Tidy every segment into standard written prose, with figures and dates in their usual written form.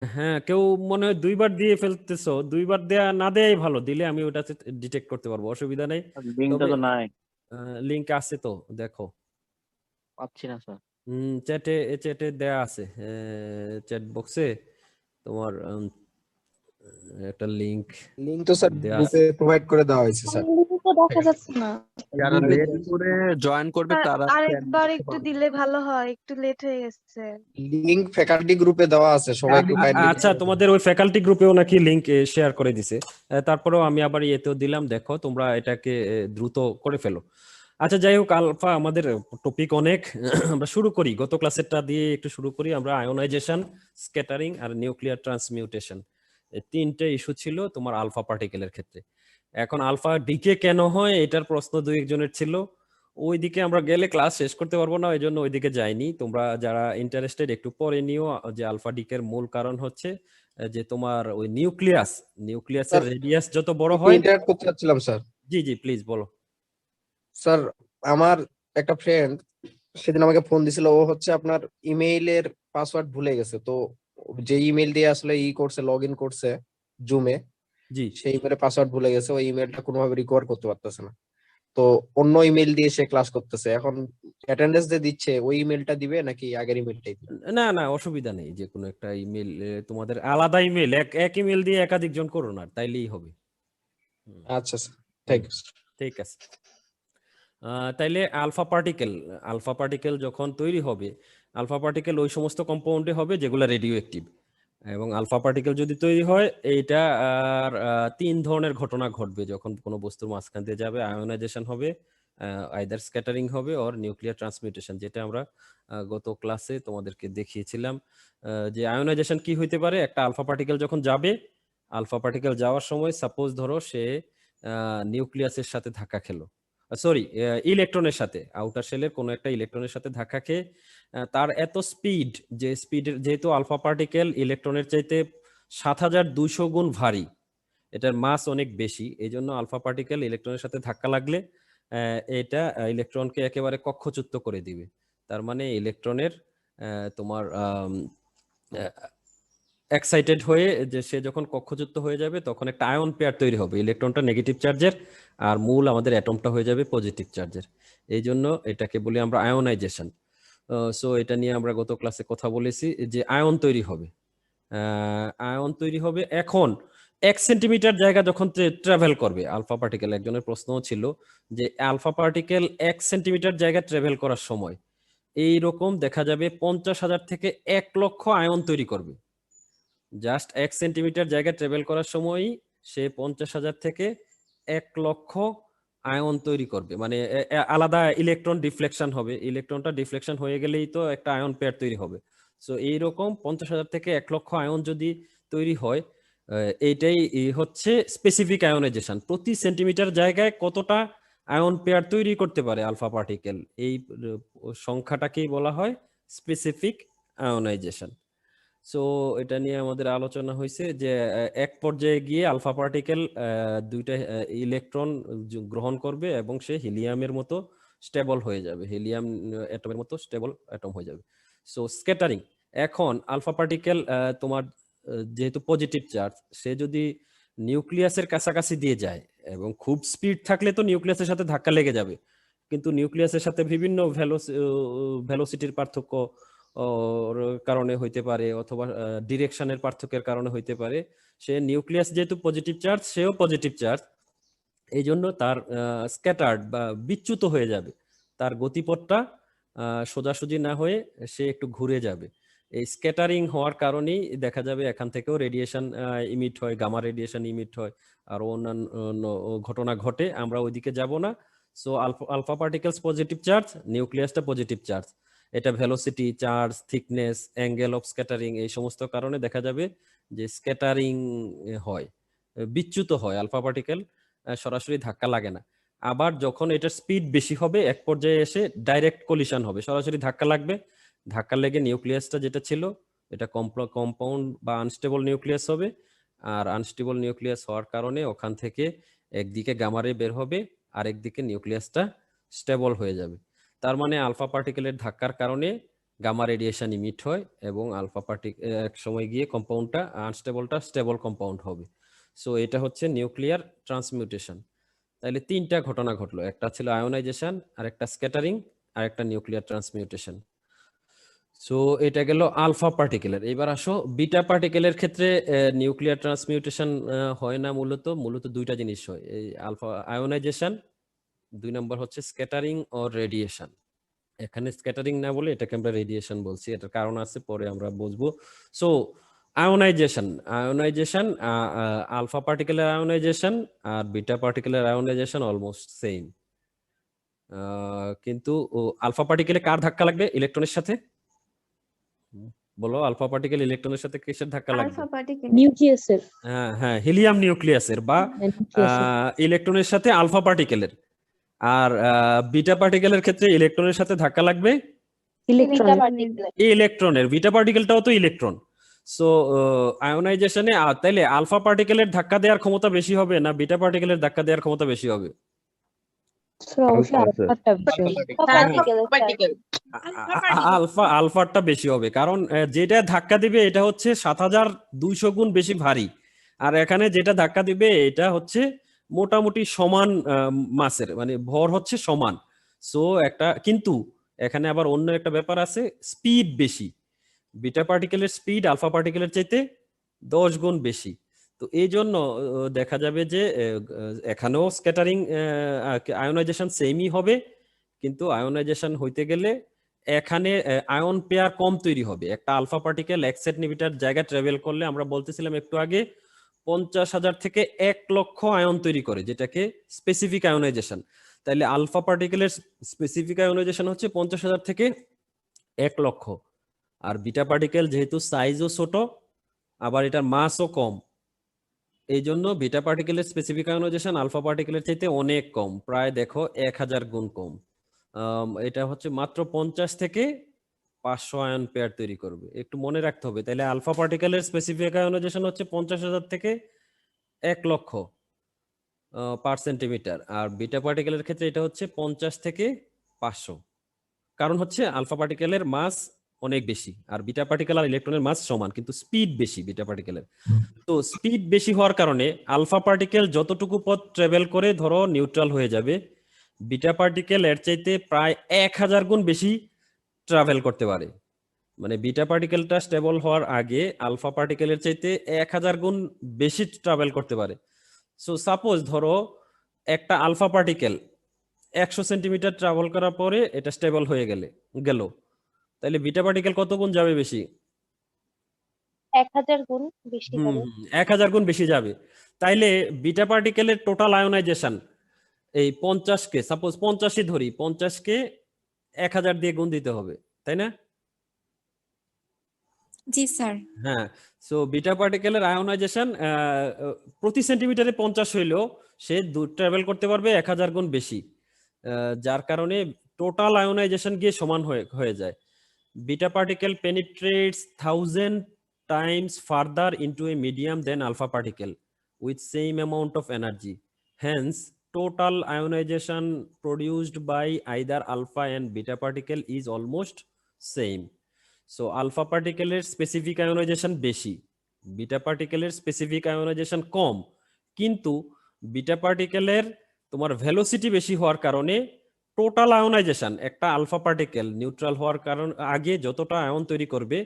হ্যাঁ, কেউ মনে হয় 2 বার দিয়ে ফেলতেছো। 2 বার দেয়া না দেয়াই ভালো। দিলে আমি ওটা ডিটেক্ট করতে পারবো। অসুবিধা নেই। লিঙ্কটা তবে তো নাই, লিংক আছে তো, দেখো। পাচ্ছি না স্যার। চ্যাটে চ্যাটে দেয়া আছে। চ্যাট বক্সে তোমার একটা লিংক লিংক তো স্যার দেয়া আছে। গ্রুপে প্রোভাইড করে দেওয়া হয়েছে স্যার। তো দেখা যাচ্ছে না যারা গ্রুপে লেট করে জয়েন করবে স্যার, তারা আরেকবার একটু দিলে ভালো হয়, একটু লেট হয়ে গেছে। লিংক ফ্যাকাল্টি গ্রুপে দেওয়া আছে, সবাই একটু কাইন্ডলি। আচ্ছা, তোমাদের ওই ফ্যাকাল্টি গ্রুপেও নাকি লিংক শেয়ার করে দিছে। তারপরেও আমি আবার ইয়েতেও দিলাম, দেখো তোমরা এটাকে দ্রুত করে ফেলো। আচ্ছা, যাই হোক, আলফা আমাদের টপিক অনেক। আমরা শুরু করি, গত ক্লাসেরটা দিয়ে একটু শুরু করি। আমরা আয়োনাইজেশন, স্ক্যাটারিং আর নিউক্লিয়ার ট্রান্সমিউটেশন, এই তিনটে ইস্যু ছিল তোমার আলফা পার্টিকেলের ক্ষেত্রে। এখন আলফা ডিকে কেন হয় এটার প্রশ্ন দুই একজনের ছিল। ওইদিকে আমরা গেলে ক্লাস শেষ করতে পারবো না, ওই জন্য ওইদিকে যাইনি। তোমরা যারা ইন্টারেস্টেড একটু পরে নিও, যে আলফা ডিকের মূল কারণ হচ্ছে যে তোমার ওই নিউক্লিয়াসের রেডিয়াস যত বড় হয়। ইন্টারঅ্যাক্ট করতে চাচ্ছিলাম স্যার। জি জি, প্লিজ বলো। স্যার, আমার একটা ফ্রেন্ড সেদিন আমাকে ফোন দিছিল, ও হচ্ছে আপনার ইমেইলের পাসওয়ার্ড ভুলে গেছে। তো যে ইমেইল দিয়ে আসলে করছে, লগ ইন করছে জুমে, জি, সেই ইমেলে পাসওয়ার্ড ভুলে গেছে। ওই ইমেলটা কোনোভাবে রিকভার করতে পারতেছে না। তো অন্য ইমেল দিয়ে সে ক্লাস করতেছে। এখন অ্যাটেন্ডেন্স যে দিচ্ছে ওই ইমেলটা দিবে নাকি আগের ইমেলটাই দিবে? না না, অসুবিধা নেই। যে কোনো একটা ইমেল, তোমাদের আলাদা ইমেল, এক ইমেল দিয়ে একাধিক জন করো না, তাইলেই হবে। আচ্ছা স্যার, থ্যাংক ইউ। ঠিক আছে। তাইলে আলফা পার্টিকেল যখন তৈরি হবে, আলফা পার্টিকেল ওই সমস্ত কম্পাউন্ডে হবে যেগুলো রেডিও অ্যাক্টিভ। এবং আলফা পার্টিকেল যদি তৈরি হয়, এইটা আর তিন ধরনের ঘটনা ঘটবে যখন কোনো বস্তুর মাঝখান দিয়ে যাবে। আয়োনাইজেশন হবে, আইদার স্ক্যাটারিং হবে, অর নিউক্লিয়ার ট্রান্সমিউটেশন, যেটা আমরা গত ক্লাসে তোমাদেরকে দেখিয়েছিলাম। যে আয়োনাইজেশন কি হইতে পারে, একটা আলফা পার্টিকেল যখন যাবে, আলফা পার্টিকেল যাওয়ার সময় সাপোজ ধরো সে নিউক্লিয়াসের সাথে ধাক্কা খেলো, সরি, ইলেকট্রনের সাথে, আউটার শেলের কোনো একটা ইলেকট্রনের সাথে ধাক্কা খেয়ে তার এত স্পিড, যে স্পিডের, যেহেতু আলফা পার্টিকেল ইলেকট্রনের চাইতে 7200 গুণ ভারী, এটার মাস অনেক বেশি, এই জন্য আলফা পার্টিকেল ইলেকট্রনের সাথে ধাক্কা লাগলে এটা ইলেকট্রনকে একেবারে কক্ষচ্যুত করে দিবে। তার মানে ইলেকট্রনের তোমার এক্সাইটেড হয়ে, যে সে যখন কক্ষচ্যুত হয়ে যাবে তখন একটা আয়ন পেয়ার তৈরি হবে। ইলেকট্রনটা নেগেটিভ চার্জের আর মূল আমাদের অ্যাটমটা হয়ে যাবে পজিটিভ চার্জের। এই জন্য এটাকে বলি আমরা আয়োনাইজেশন। সো এটা নিয়ে আমরা গত ক্লাসে কথা বলেছি যে আয়ন তৈরি হবে। আয়ন তৈরি হবে। এখন 1 সেন্টিমিটার জায়গা যখন ট্রাভেল করবে আলফা পার্টিকেল, একজনের প্রশ্নও ছিল যে আলফা পার্টিকেল 1 সেন্টিমিটার জায়গা ট্রাভেল করার সময় এইরকম দেখা যাবে 50,000 থেকে 1 লক্ষ আয়ন তৈরি করবে। জাস্ট 1 সেন্টিমিটার জায়গা ট্রাভেল করার সময়ই সে 50,000 থেকে 1 লক্ষ আয়ন তৈরি করবে। মানে আলাদা ইলেকট্রন ডিফ্লেকশন হবে, ইলেকট্রনটা ডিফ্লেকশন হয়ে গেলেই তো একটা আয়ন পেয়ার তৈরি হবে। সো এইরকম 50,000 থেকে 1 লক্ষ আয়ন যদি তৈরি হয়, এইটাই হচ্ছে স্পেসিফিক আয়নাইজেশন। প্রতি সেন্টিমিটার জায়গায় কতটা আয়ন পেয়ার তৈরি করতে পারে আলফা পার্টিকেল, এই সংখ্যাটাকেই বলা হয় স্পেসিফিক আয়নাইজেশন। সো এটা নিয়ে আমাদের আলোচনা হয়েছে যে এক পর্যায়ে গিয়ে আলফা পার্টিকেল দুইটা ইলেকট্রন গ্রহণ করবে এবং সে হিলিয়ামের মতো স্টেবল হয়ে যাবে, হিলিয়াম অ্যাটমের মতো স্টেবল অ্যাটম হয়ে যাবে। সো স্ক্যাটারিং, এখন আলফা পার্টিকেল তোমার যেহেতু পজিটিভ চার্জ, সে যদি নিউক্লিয়াসের কাছাকাছি দিয়ে যায় এবং খুব স্পিড থাকলে তো নিউক্লিয়াসের সাথে ধাক্কা লেগে যাবে, কিন্তু নিউক্লিয়াসের সাথে বিভিন্ন ভেলোসিটির পার্থক্য ওর কারণে হইতে পারে, অথবা ডিরেকশনের পার্থক্যের কারণে হইতে পারে। সে নিউক্লিয়াস যেহেতু পজিটিভ চার্জ, সেও পজিটিভ চার্জ, এই জন্য তার স্ক্যাটার্ড বা বিচ্যুত হয়ে যাবে। তার গতিপথটা সোজাসুজি না হয়ে সে একটু ঘুরে যাবে। এই স্ক্যাটারিং হওয়ার কারণেই দেখা যাবে এখান থেকেও রেডিয়েশন ইমিট হয়, গামা রেডিয়েশন ইমিট হয়, আর অন্যান্য ঘটনা ঘটে। আমরা ওইদিকে যাব না। So alpha particles positive charge, নিউক্লিয়াসটা পজিটিভ চার্জ। এটা velocity, charge, thickness, angle of scattering, এই সমস্ত কারণে দেখা যাবে যে স্ক্যাটারিং হয়, বিচ্যুত হয় আলফা পার্টিকেল, সরাসরি ধাক্কা লাগে না। আবার যখন এটার স্পিড বেশি হবে, এক পর্যায়ে এসে ডাইরেক্ট কলিশন হবে, সরাসরি ধাক্কা লাগবে। ধাক্কা লেগে নিউক্লিয়াসটা যেটা ছিল এটা কম্পাউন্ড বা আনস্টেবল নিউক্লিয়াস হবে। আর আনস্টেবল নিউক্লিয়াস হওয়ার কারণে ওখান থেকে একদিকে গামা রে বের হবে, আর একদিকে নিউক্লিয়াসটা স্টেবল হয়ে যাবে। তার মানে আলফা পার্টিকেলের ধাক্কার কারণে গামা রেডিয়েশন ইমিট হয় এবং আলফা পার্টিকেল এক সময় গিয়ে কম্পাউন্ডটা আনস্টেবলটা স্টেবল কম্পাউন্ড হবে। সো এটা হচ্ছে নিউক্লিয়ার ট্রান্সমিউটেশন। তাহলে তিনটা ঘটনা ঘটলো, একটা ছিল আয়োনাইজেশন, আর একটা স্ক্যাটারিং, আর একটা নিউক্লিয়ার ট্রান্সমিউটেশন। সো এটা গেল আলফা পার্টিকেলের। এবার আসো বিটা পার্টিকেলের ক্ষেত্রে নিউক্লিয়ার ট্রান্সমিউটেশন হয় না, মূলত দুইটা জিনিস হয়, এই আলফা আয়োনাইজেশন, 2 নম্বর হচ্ছে স্ক্যাটারিং ও রেডিয়েশন। এখানে স্ক্যাটারিং না বলে এটাকে আমরা রেডিয়েশন বলছি, এটার কারণ আছে পরে আমরা বুঝবো। সো আয়োনাইজেশন আলফা পার্টিকেলের আয়োনাইজেশন আর বিটা পার্টিকেলের আয়োনাইজেশন অলমোস্ট সেম, কিন্তু আলফা পার্টিকেলে কার ধাক্কা লাগবে ইলেকট্রনের সাথে? বলো, আলফা পার্টিকেল ইলেকট্রনের সাথে কিসের ধাক্কা লাগবে? আলফা পার্টিকেল নিউক্লিয়াসের। হ্যাঁ হ্যাঁ, হিলিয়াম নিউক্লিয়াসের বা ইলেকট্রনের সাথে আলফা পার্টিকেলের। আর বিটা পার্টিকেলের ক্ষেত্রে ইলেকট্রনের সাথে ধাক্কা লাগবে ইলেকট্রনের। বিটা পার্টিকেলটাও তো ইলেকট্রন। সো আয়োনাইজেশনে তাইলে আলফা পার্টিকেলের ধাক্কা দেওয়ার ক্ষমতা বেশি হবে না বিটা পার্টিকেলের ধাক্কা দেওয়ার ক্ষমতা বেশি হবে? আলফাটা বেশি হবে, কারণ যেটা ধাক্কা দিবে এটা হচ্ছে 7200 গুণ বেশি ভারী, আর এখানে যেটা ধাক্কা দিবে এটা হচ্ছে মোটামুটি সমান মাসের, মানে ভর হচ্ছে সমান। সো কিন্তু এখানে আবার অন্য একটা ব্যাপার আছে, স্পিড বেশি। বিটা পার্টিকেলের স্পিড আলফা পার্টিকেলের চাইতে 10 গুণ বেশি। তো এই জন্য দেখা যাবে যে এখানেও স্ক্যাটারিং আয়োনাইজেশন সেমই হবে, কিন্তু আয়োনাইজেশন হইতে গেলে এখানে আয়ন পেয়ার কম তৈরি হবে। একটা আলফা পার্টিকেল 1 সেন্টিমিটার জায়গা ট্রাভেল করলে আমরা বলতেছিলাম একটু আগে 50,000 থেকে 1 লক্ষ আয়ন তৈরি করে, যেটাকে স্পেসিফিক আয়োনাইজেশন। তাইলে আলফা পার্টিকেলের স্পেসিফিক আয়োনাইজেশন হচ্ছে 50,000 থেকে 1 লক্ষ। আর বিটা পার্টিকেল যেহেতু সাইজও ছোট আবার এটার মাসও কম, এই জন্য বিটা পার্টিকেলের স্পেসিফিক আয়োনাইজেশন আলফা পার্টিকেলের চাইতে অনেক কম, প্রায় দেখো 1000 গুণ কম। এটা হচ্ছে মাত্র 50 থেকে 500 আয়ন পেয়ার তৈরি করবে, একটু মনে রাখতে হবে। তাহলে আলফা পার্টিকেলের স্পেসিফিক আয়োনাইজেশন হচ্ছে 50,000 থেকে 1 লক্ষ পার সেন্টিমিটার, আর বিটা পার্টিকেলের ক্ষেত্রে এটা হচ্ছে 50 থেকে 500। কারণ হচ্ছে আলফা পার্টিকেলের মাস অনেক বেশি আর বিটা পার্টিকেল আর ইলেকট্রনের মাস সমান, কিন্তু স্পিড বেশি বিটা পার্টিকেলের। তো স্পিড বেশি হওয়ার কারণে আলফা পার্টিকেল যতটুকু পথ ট্রাভেল করে ধরো নিউট্রাল হয়ে যাবে, বিটা পার্টিকেল এর চাইতে প্রায় 1000 গুণ বেশি ট্রাভেল করতে পারে। মানে বিটা পার্টিকেলটা স্টেবল হওয়ার আগে আলফা পার্টিকেলের চাইতে 1000 গুণ বেশি ট্রাভেল করতে পারে। সো সাপোজ ধরো একটা আলফা পার্টিকেল 100 সেন্টিমিটার ট্রাভেল করার পরে এটা স্টেবল হয়ে গেল, তাহলে বিটা পার্টিকেল কত গুণ যাবে বেশি? 1000 গুণ বেশি হবে। 1000 গুণ বেশি যাবে। তাইলে বিটা পার্টিকেলের টোটাল আয়োনাইজেশন এই 50 কে, সাপোজ 50ই ধরি, 50 কে 1000 দিয়ে গুণ দিতে হবে, তাই না? জি স্যার। হ্যাঁ। সো বিটা পার্টিকেলের আয়োনাইজেশন প্রতি সেন্টিমিটারে 50 হইলেও সে ট্রাভেল করতে পারবে 1000 গুণ বেশি, যার কারণে টোটাল আয়োনাইজেশন গিয়ে সমান হয়ে যায়। Beta particle penetrates 1000 times further into a medium than alpha particle with same amount of energy. Hence, total ionization produced by either alpha and beta particle is almost same. So, alpha particle specific ionization বেশি, beta particle specific ionization কম, কিন্তু beta particle তোমার velocity বেশি হওয়ার কারণে total ionisation একটা alpha particle neutral হওয়ার কারণ আগে যতটা আয়ন তৈরি করবে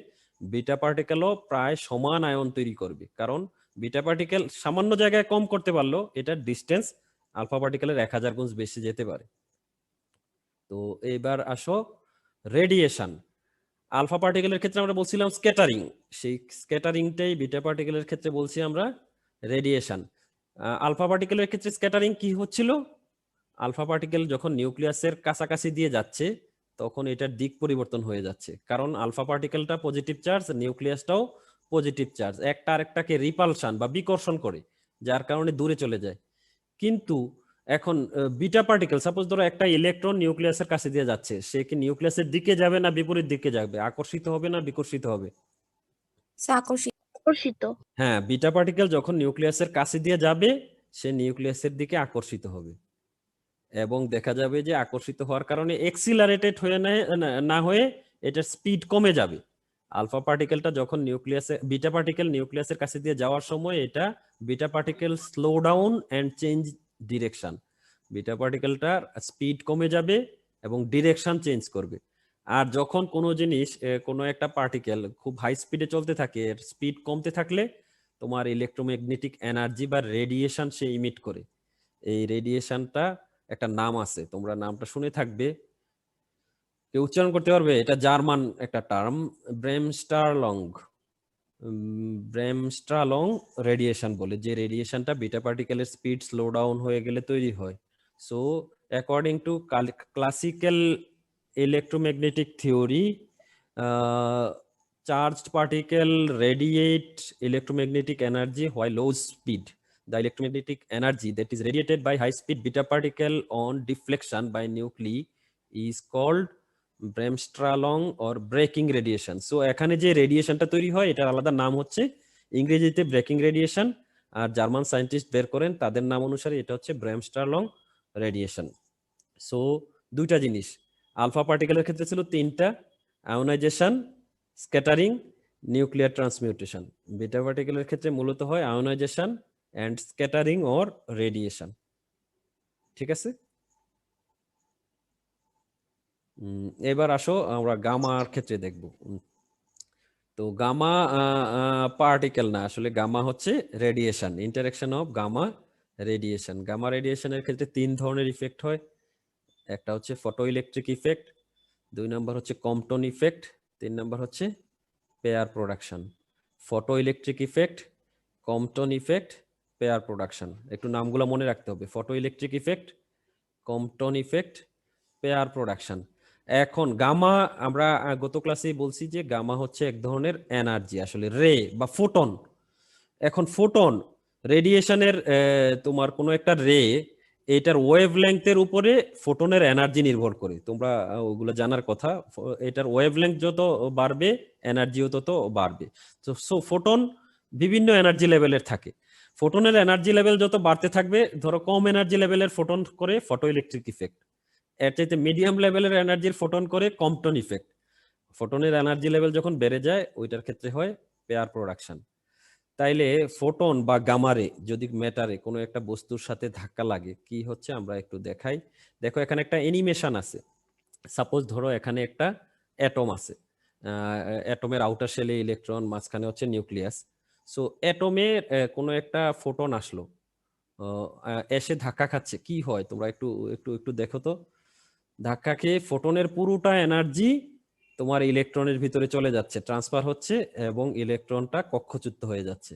বিটা পার্টিকেলও প্রায় সমান আয়ন তৈরি করবে, কারণ বিটা পার্টিকেল সামান্য জায়গায় কম করতে পারলো এটার ডিস্টেন্স আলফা পার্টিকেলের 1000 গুণ বেশি যেতে পারে। তো এবার আসো রেডিয়েশন। আলফা পার্টিকেলের ক্ষেত্রে আমরা বলছিলাম স্ক্যাটারিং, সেই স্ক্যাটারিংটাই বিটা পার্টিকেলের ক্ষেত্রে বলছি আমরা রেডিয়েশন। আলফা পার্টিকেলের ক্ষেত্রে স্ক্যাটারিং কি হচ্ছিল? আলফা পার্টিকেল যখন নিউক্লিয়াসের কাছাকাছি দিয়ে যাচ্ছে তখন এটার দিক পরিবর্তন হয়ে যাচ্ছে, কারণ আলফা পার্টিকেলটা পজিটিভ চার্জ, নিউক্লিয়াসটাও পজিটিভ চার্জ, একটা আরেকটাকে রিপালশন বা বিকর্ষণ করে, যার কারণে দূরে চলে যায়। কিন্তু এখন বিটা পার্টিকেল, সাপোজ ধরো একটা ইলেকট্রন নিউক্লিয়াসের কাছে দিয়ে যাচ্ছে, সে কি নিউক্লিয়াসের দিকে যাবে না বিপরীত দিকে যাবে? আকর্ষিত হবে না বিকর্ষিত হবে? আকর্ষিত। হ্যাঁ, বিটা পার্টিকেল যখন নিউক্লিয়াসের কাছে দিয়ে যাবে সে নিউক্লিয়াসের দিকে আকর্ষিত হবে, এবং দেখা যাবে যে আকর্ষিত হওয়ার কারণে এক্সিলারেটেড হয়ে না হয়ে এটার স্পিড কমে যাবে। আলফা পার্টিকেলটা যখন বিটা পার্টিকেল নিউক্লিয়াসের কাছে দিয়ে যাওয়ার সময় এটা beta particle slow down and change direction. Beta পার্টিকেলটার স্পিড কমে যাবে এবং ডিরেকশন চেঞ্জ করবে। আর যখন কোনো জিনিস কোনো একটা পার্টিকেল খুব হাই স্পিডে চলতে থাকে, এর স্পিড কমতে থাকলে তোমার ইলেকট্রোম্যাগনেটিক এনার্জি বা রেডিয়েশন সে ইমিট করে। এই রেডিয়েশনটা একটা নাম আছে, তোমরা নামটা শুনে থাকবে, কেউ উচ্চারণ করতে পারবে? এটা জার্মান একটা টার্ম, ব্রেমস্টারলং। ব্রেমস্টারলং রেডিয়েশন বলে, যে রেডিয়েশনটা বিটা পার্টিকেলের স্পিড স্লো ডাউন হয়ে গেলে তৈরি হয়। So according to classical electromagnetic theory, charged particle radiate electromagnetic energy while low speed. The electromagnetic energy that is radiated by high speed beta particle on deflection by nuclei is called Bremsstrahlung or braking radiation. So এখানে যে রেডিয়েশনটা তৈরি হয় এটার আলাদা নাম হচ্ছে ইংরেজিতে breaking radiation, আর German scientist বের করেন তাদের নাম অনুসারে এটা হচ্ছে ব্রেমস্টারলং রেডিয়েশন। সো দুইটা জিনিস, আলফা পার্টিকেলের ক্ষেত্রে ছিল তিনটা, ionization, scattering, nuclear transmutation. Beta পার্টিকেলের ক্ষেত্রে মূলত হয় ionization and scattering or radiation. ঠিক আছে, এবার আসো আমরা গামার ক্ষেত্রে দেখব। তো গামা পার্টিকেল না, আসলে গামা হচ্ছে radiation, interaction of gamma radiation. Gamma রেডিয়েশনের ক্ষেত্রে তিন ধরনের ইফেক্ট হয়। একটা হচ্ছে ফটো ইলেকট্রিক ইফেক্ট, দুই নম্বর হচ্ছে কম্পটন ইফেক্ট, তিন নম্বর হচ্ছে pair production. Photo electric effect, Compton effect, pair production, একটু নামগুলো মনে রাখতে হবে। Photo electric effect, Compton effect, pair production. এখন গামা আমরা গত ক্লাসেই বলছি যে গামা হচ্ছে এক ধরনের এনার্জি, আসলে রে বা ফোটন। এখন ফোটন রেডিয়েশনের তোমার কোনো একটা রে, এটার ওয়েভ লেংথের উপরে ফোটনের এনার্জি নির্ভর করে, তোমরা ওগুলো জানার কথা। এটার ওয়েভ লেংথ যত বাড়বে এনার্জিও তত বাড়বে। তো সো ফোটন বিভিন্ন এনার্জি লেভেলের থাকে। ফোটনের এনার্জি লেভেল যত বাড়তে থাকবে, ধরো কম এনার্জি লেভেলের ফোটন করে ফটো ইলেকট্রিক ইফেক্ট, এর চাইতে মিডিয়াম লেভেলের এনার্জির ফোটন করে কম্পটন ইফেক্ট। ফোটনের এনার্জি লেভেল যখন বেড়ে যায় ওইটার ক্ষেত্রে হয় পেয়ার প্রোডাকশন। তাইলে ফোটন বা গামারে যদি ম্যাটারে কোনো একটা বস্তুর সাথে ধাক্কা লাগে কি হচ্ছে আমরা একটু দেখাই। দেখো এখানে একটা অ্যানিমেশন আছে। সাপোজ ধরো এখানে একটা অ্যাটম আছে, অ্যাটমের আউটার শেলে ইলেকট্রন, মাঝখানে হচ্ছে নিউক্লিয়াস। সো অ্যাটমের কোনো একটা ফোটন আসলো, এসে ধাক্কা খাচ্ছে, কি হয় তোমরা একটু একটু একটু দেখো তো। ধাক্কা খেয়ে ফোটনের পুরোটা এনার্জি তোমার ইলেকট্রনের ভিতরে চলে যাচ্ছে, ট্রান্সফার হচ্ছে এবং ইলেকট্রনটা কক্ষচ্যুত হয়ে যাচ্ছে।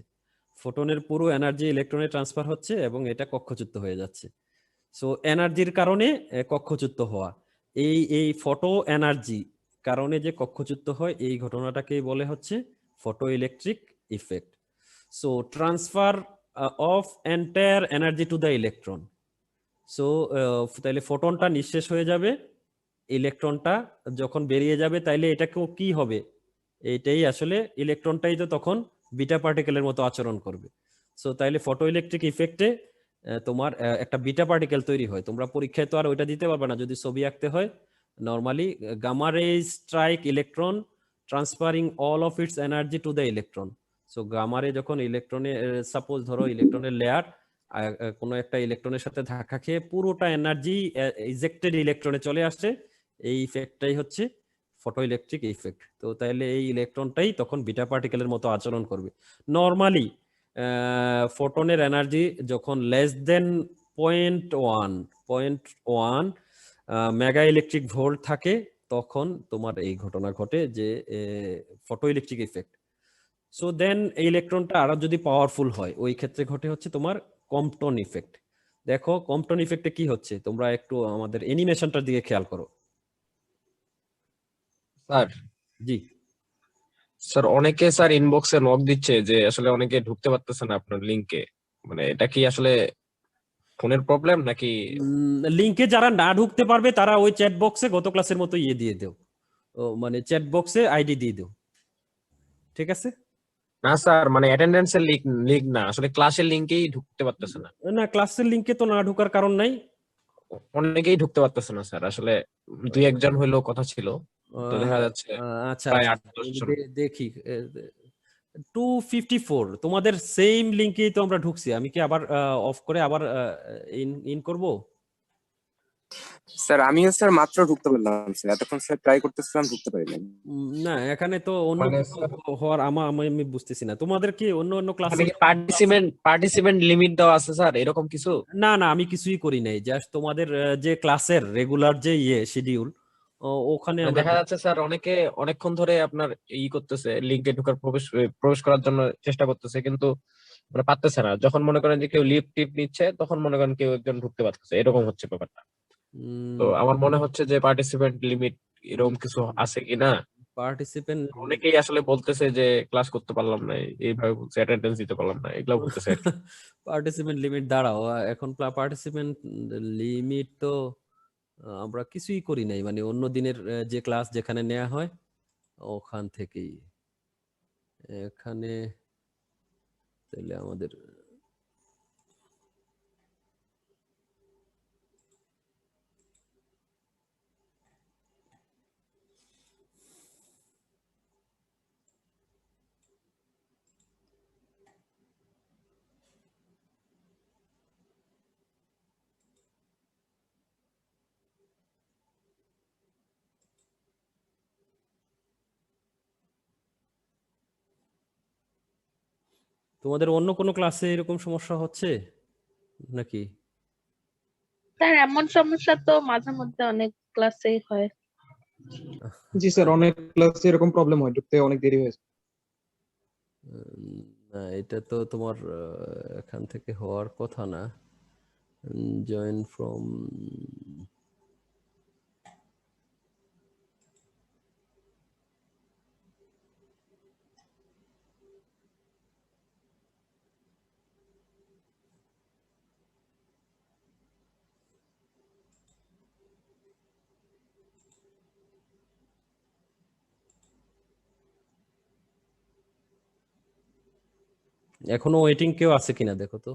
ফোটনের পুরো এনার্জি ইলেকট্রনে ট্রান্সফার হচ্ছে এবং এটা কক্ষচ্যুত হয়ে যাচ্ছে। সো এনার্জির কারণে কক্ষচ্যুত হওয়া, এই ফটো এনার্জি কারণে যে কক্ষচ্যুত হয় এই ঘটনাটাকেই বলে হচ্ছে photo electric effect. So transfer of entire energy to the electron. So তাইলে ফোটনটা নিঃশেষ হয়ে যাবে, ইলেকট্রনটা যখন বেরিয়ে যাবে তাইলে এটাকেও কি হবে, এইটাই আসলে ইলেকট্রনটাই তো তখন বিটা পার্টিকেলের মতো আচরণ করবে। সো তাইলে ফটো ইলেকট্রিক ইফেক্টে তোমার একটা বিটা পার্টিকেল তৈরি হয়। তোমরা পরীক্ষায় তো আর ওইটা দিতে পারবে না, যদি ছবি আঁকতে হয় normally gamma rays strike electron transferring all of its energy to the electron. So gamma ray যখন ইলেকট্রনে, সাপোজ ধরো ইলেকট্রনের লেয়ার কোনো একটা ইলেকট্রনের সাথে ধাক্কা খেয়ে পুরোটা এনার্জি ইজেক্টেড ইলেকট্রনে চলে আসছে, এই ইফেক্টটাই হচ্ছে ফটো ইলেকট্রিক ইফেক্ট। তো তাহলে এই ইলেকট্রনটাই তখন বিটা পার্টিকেলের মতো আচরণ করবে। নর্মালি ফোটনের এনার্জি যখন less than 0.1 mega electric volt থাকে তখন তোমার এই ঘটনা ঘটে যে photo electric effect. So then এই ইলেকট্রনটা আরো যদি পাওয়ারফুল হয় ওই ক্ষেত্রে ঘটে হচ্ছে তোমার কম্পটন ইফেক্ট। দেখো কম্পটন ইফেক্টে কি হচ্ছে, তোমরা একটু আমাদের অ্যানিমেশনটার দিকে খেয়াল করো। স্যার জি স্যার অনেকে স্যার ইনবক্সে নক দিচ্ছে যে আসলে অনেকে ঢুকতে পারতেছে না আপনার লিংকে, মানে এটা কি আসলে ফোনের প্রবলেম নাকি? লিংকে যারা না ঢুকতে পারবে তারা ওই চ্যাট বক্সে গত ক্লাসের মতো ইয়ে দিয়ে দেও, মানে চ্যাট বক্সে আইডি দিয়ে দেও, ঠিক আছে? না স্যার, মানে অ্যাটেন্ডেন্সের লিংক না, আসলে ক্লাসের লিংকেই ঢুকতে পারতেছে না। না ক্লাসের লিংকে তো না ঢোকার কারণ নাই। অনেকেই ঢুকতে পারতেছে না স্যার, আসলে দুই একজন হইলো কথা ছিল। তো দেখা যাচ্ছে আচ্ছা প্রায় আচ্ছা 8-10 জন। দেখি 254 তোমাদের সেম লিংকেই তো আমরা ঢুকছি। আমি কি আবার অফ করে আবার ইন করব? স্যার আমিও স্যার মাত্র ঢুকতে পারলাম স্যার, এতক্ষণ স্যার ট্রাই করতেছিলাম, ঢুকতে পারি নাই। না, এখানে তো অন্য মানে কিছু হওয়ার আমি বুঝতেছি না। তোমাদের কি অন্য অন্য ক্লাসে? মানে কি পার্টিসিপেন্ট লিমিট দেওয়া আছে স্যার, এরকম কিছু? না না, আমি কিছুই করি নাই। জাস্ট তোমাদের যে ক্লাসের রেগুলার যে শিডিউল, ওখানে মানে আমরা দেখা যাচ্ছে স্যার অনেকে অনেকক্ষণ ধরে আপনার করতেছে, লিঙ্কে ঢোকার প্রবেশ করার জন্য চেষ্টা করতেছে, কিন্তু মানে পারতেছে না। যখন মনে করেন যে কেউ লিফট টিপ নিচ্ছে, তখন মনে করেন কেউ একজন ঢুকতে পারতেছে, এরকম হচ্ছে ব্যাপারটা। তো আমার মনে হচ্ছে যে পার্টিসিপেন্ট লিমিট এরকম কিছু আছে কিনা। পার্টিসিপেন্ট অনেকেই আসলে বলতেছে যে ক্লাস করতে পারলাম না, এইভাবে বলছে, অ্যাটেন্ডেন্স দিতে পারলাম না, এগুলো বলতেছে আর কি। পার্টিসিপেন্ট লিমিট দাঁড়াও, এখন পার্টিসিপেন্ট লিমিট তো আমরা কিছুই করি নাই। মানে অন্য দিনের যে ক্লাস যেখানে নেওয়া হয় ওখান থেকেই। এখানে তাহলে আমাদের তোমাদের অন্য কোনো ক্লাসে এরকম সমস্যা হচ্ছে নাকি? স্যার এমন সমস্যা তো মাঝে মধ্যে অনেক ক্লাসেই হয়। জি স্যার, অনেক ক্লাসে এরকম প্রবলেম হয়, ঢুকতে অনেক দেরি হয়েছে। না, এটা তো তোমার এখান থেকে হওয়ার কথা না। জয়েন ফ্রম এখনো ওয়েটিং কেউ আছে কিনা দেখো তো।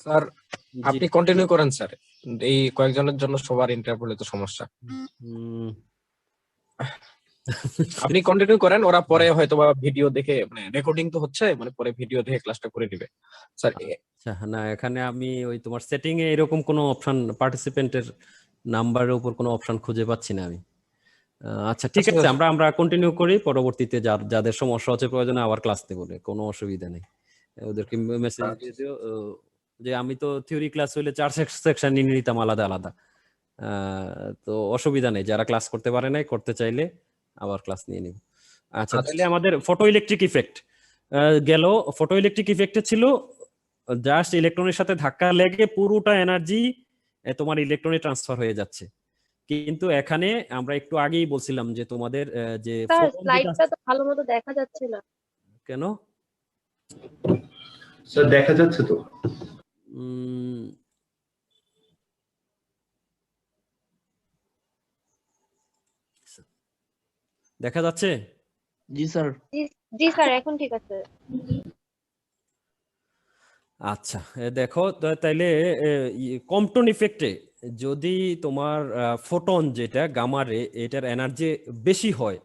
স্যার জি। আপনি কন্টিনিউ করেন স্যার, এই কয়েকজনের জন্য সবার ইন্টারভিউ হলে তো সমস্যা। হুম, আপনি কন্টিনিউ করেন, ওরা পরে হয়তো বা ভিডিও দেখে, মানে রেকর্ডিং তো হচ্ছে, মানে পরে ভিডিও দেখে ক্লাসটা করে দিবে স্যার। আচ্ছা, না এখানে আমি ওই তোমার সেটিং এ এরকম কোনো অপশন, পার্টিসিপেন্টের নাম্বারের উপর কোনো অপশন খুঁজে পাচ্ছি না আমি। আচ্ছা ঠিক আছে, আমরা কন্টিনিউ করি। পরবর্তীতে যাদের সমস্যা হচ্ছে প্রয়োজনে আবার ক্লাস নেব, কোনো অসুবিধা নেই। ওদেরকে মেসেজ দিয়ে দিও যে আমি তো থিওরি ক্লাস হইলে 4 সেকশন নিয়ে নিতাম আলাদা আলাদা। তো অসুবিধা নেই, যারা ক্লাস করতে পারে নাই, করতে চাইলে আবার ক্লাস নিয়ে নিব। আচ্ছা, তাহলে আমাদের ফটো ইলেকট্রিক ইফেক্ট গেল। ফটো ইলেকট্রিক ইফেক্টে ছিল জাস্ট ইলেকট্রনের সাথে ধাক্কা লেগে পুরোটা এনার্জি তোমার ইলেকট্রনে ট্রান্সফার হয়ে যাচ্ছে। কিন্তু এখানে আমরা একটু আগেই বলছিলাম যে তোমাদের যে স্যার ফোটন স্লাইডটা তো ভালো মতো দেখা যাচ্ছে না। কেন স্যার দেখা যাচ্ছে তো। দেখা যাচ্ছে? জি স্যার। জি স্যার এখন ঠিক আছে। আচ্ছা, দেখো তাইলে কম্পটন ইফেক্টে যদি তোমার ফোটন যেটা গামা রে, এটার এনার্জি বেশি হয়,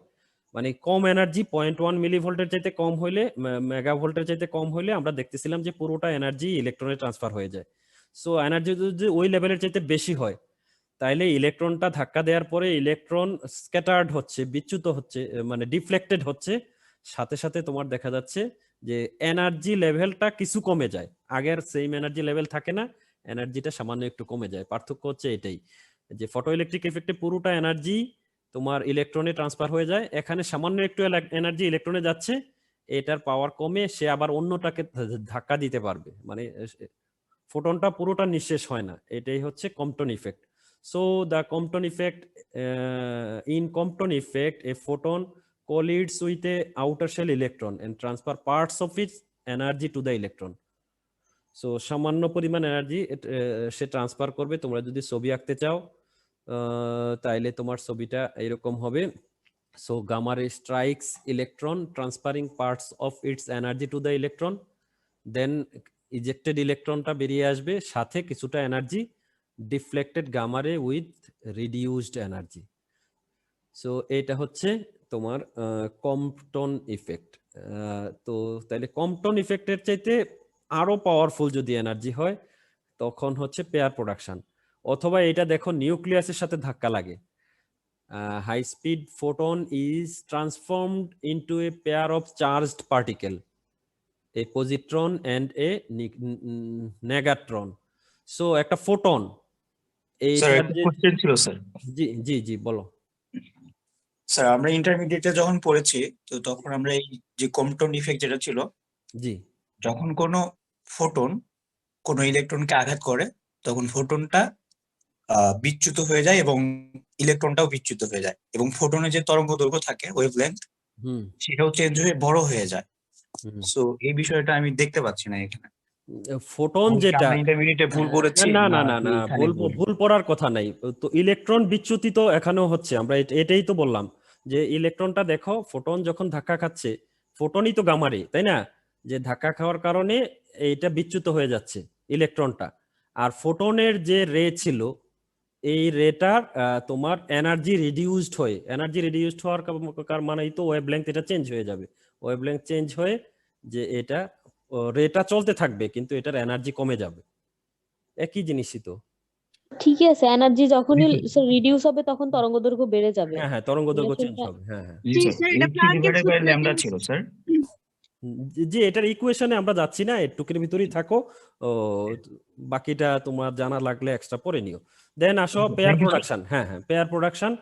মানে কম এনার্জি 0.1 মিলিভোল্টের চাইতে কম হইলে, মেগাভোল্টের চাইতে কম হইলে আমরা দেখতেছিলাম যে পুরোটা এনার্জি ইলেকট্রনে ট্রান্সফার হয়ে যায়। সো এনার্জি যদি ওই লেভেলের চাইতে বেশি হয়, তাইলে ইলেকট্রনটা ধাক্কা দেওয়ার পরে ইলেকট্রন স্ক্যাটার্ড হচ্ছে, বিচ্যুত হচ্ছে, মানে ডিফ্লেক্টেড হচ্ছে, সাথে সাথে তোমার দেখা যাচ্ছে যে এনার্জি লেভেলটা কিছু কমে যায়, আগের সেম এনার্জি লেভেল থাকে না, এনার্জিটা সামান্য একটু কমে যায়। পার্থক্য হচ্ছে এটাই যে ফটো ইলেকট্রিক ইফেক্টে পুরোটা এনার্জি তোমার ইলেকট্রনে ট্রান্সফার হয়ে যায়, এখানে সামান্য একটু এনার্জি ইলেকট্রনে যাচ্ছে, এটার পাওয়ার কমে সে আবার অন্যটাকে ধাক্কা দিতে পারবে, মানে ফোটনটা পুরোটা নিঃশেষ হয় না, এটাই হচ্ছে Compton effect. So the Compton effect, in Compton effect A photon collides with a outer shell electron and transfer parts of its energy to the electron. So সামান্য পরিমাণ এনার্জি সে ট্রান্সফার করবে। তোমরা যদি ছবি আঁকতে চাও তাইলে তোমার ছবিটা এরকম হবে। So gamma ray strikes electron transferring parts of its energy to the electron, then ejected ইলেকট্রনটা বেরিয়ে আসবে, সাথে কিছুটা energy deflected gamma ray with reduced energy. So এটা হচ্ছে তোমার কম্পটন ইফেক্ট। তো তাহলে কম্পটন ইফেক্টের চাইতে আরো পাওয়ারফুল যদি এনার্জি হয় তখন হচ্ছে পেয়ার প্রোডাকশন, অথবা এটা দেখো নিউক্লিয়াসের সাথে ধাক্কা লাগে। High speed photon is transformed into a pair of charged particle, a positron and a negatron. So একটা ফোটন এই স্যার একটা কোশ্চেন ছিল স্যার। জি জি জি বলো। স্যার আমরা ইন্টারমিডিয়েটে যখন পড়েছি তো তখন আমরা এই যে কম্পটন ইফেক্ট যেটা ছিল, জি যখন কোনো ফোটন কোনো ইলেকট্রনকে আঘাত করে তখন ফোটনটা বিচ্যুত হয়ে যায় এবং ইলেকট্রনটাও বিচ্যুত হয়ে যায়, এবং ফোটনের যে তরঙ্গ দৈর্ঘ্য থাকে ওয়েভলেন্থ হুম সেটাও চেঞ্জ হয়ে বড় হয়ে যায়। হুম। সো এই বিষয়টা আমি দেখতে পাচ্ছি না এখানে। ফোটন যেটা ইন্টারমিডিয়েটে ভুল করেছি না না না নাকি না এখানে ভুল ভুল? ভুল পড়ার কথা নাই। তো ইলেকট্রন বিচ্যুতি তো এখানেও হচ্ছে, আমরা এটাই তো বললাম যে ইলেকট্রনটা দেখো ফোটন যখন ধাক্কা খাচ্ছে, ফোটনই তো গামারে, তাই না? যে ধাক্কা খাওয়ার কারণে এইটা বিচ্যুত হয়ে যাচ্ছে ইলেকট্রনটা, আর ফোটনের যে রে ছিল এই রেটার তোমার এনার্জি রিডিউসড হওয়ার মানেই তো ওয়েভলেংথ এটা চেঞ্জ হয়ে যাবে। ওয়েভলেংথ চেঞ্জ হয়ে যে এটা রেটা চলতে থাকবে কিন্তু এটার এনার্জি কমে যাবে, একই জিনিসই তো। ঠিকই আছে, এনার্জি যখনই রিডিউস হবে তখন তরঙ্গদৈর্ঘ্য বেড়ে যাবে। হ্যাঁ হ্যাঁ তরঙ্গদৈর্ঘ্য চেঞ্জ Relation-টা- হবে, হ্যাঁ হ্যাঁ। জি sir, h divided by lambda ছিল স্যার। জি এটার ইকুয়েশনে আমরা যাচ্ছি না, এটুকুর ভিতরেই থাকো। ও বাকিটা তোমার জানা লাগলে এক্সট্রা পড়ে নিও। দেন আসো পেয়ার প্রোডাকশন। হ্যাঁ হ্যাঁ পেয়ার প্রোডাকশন।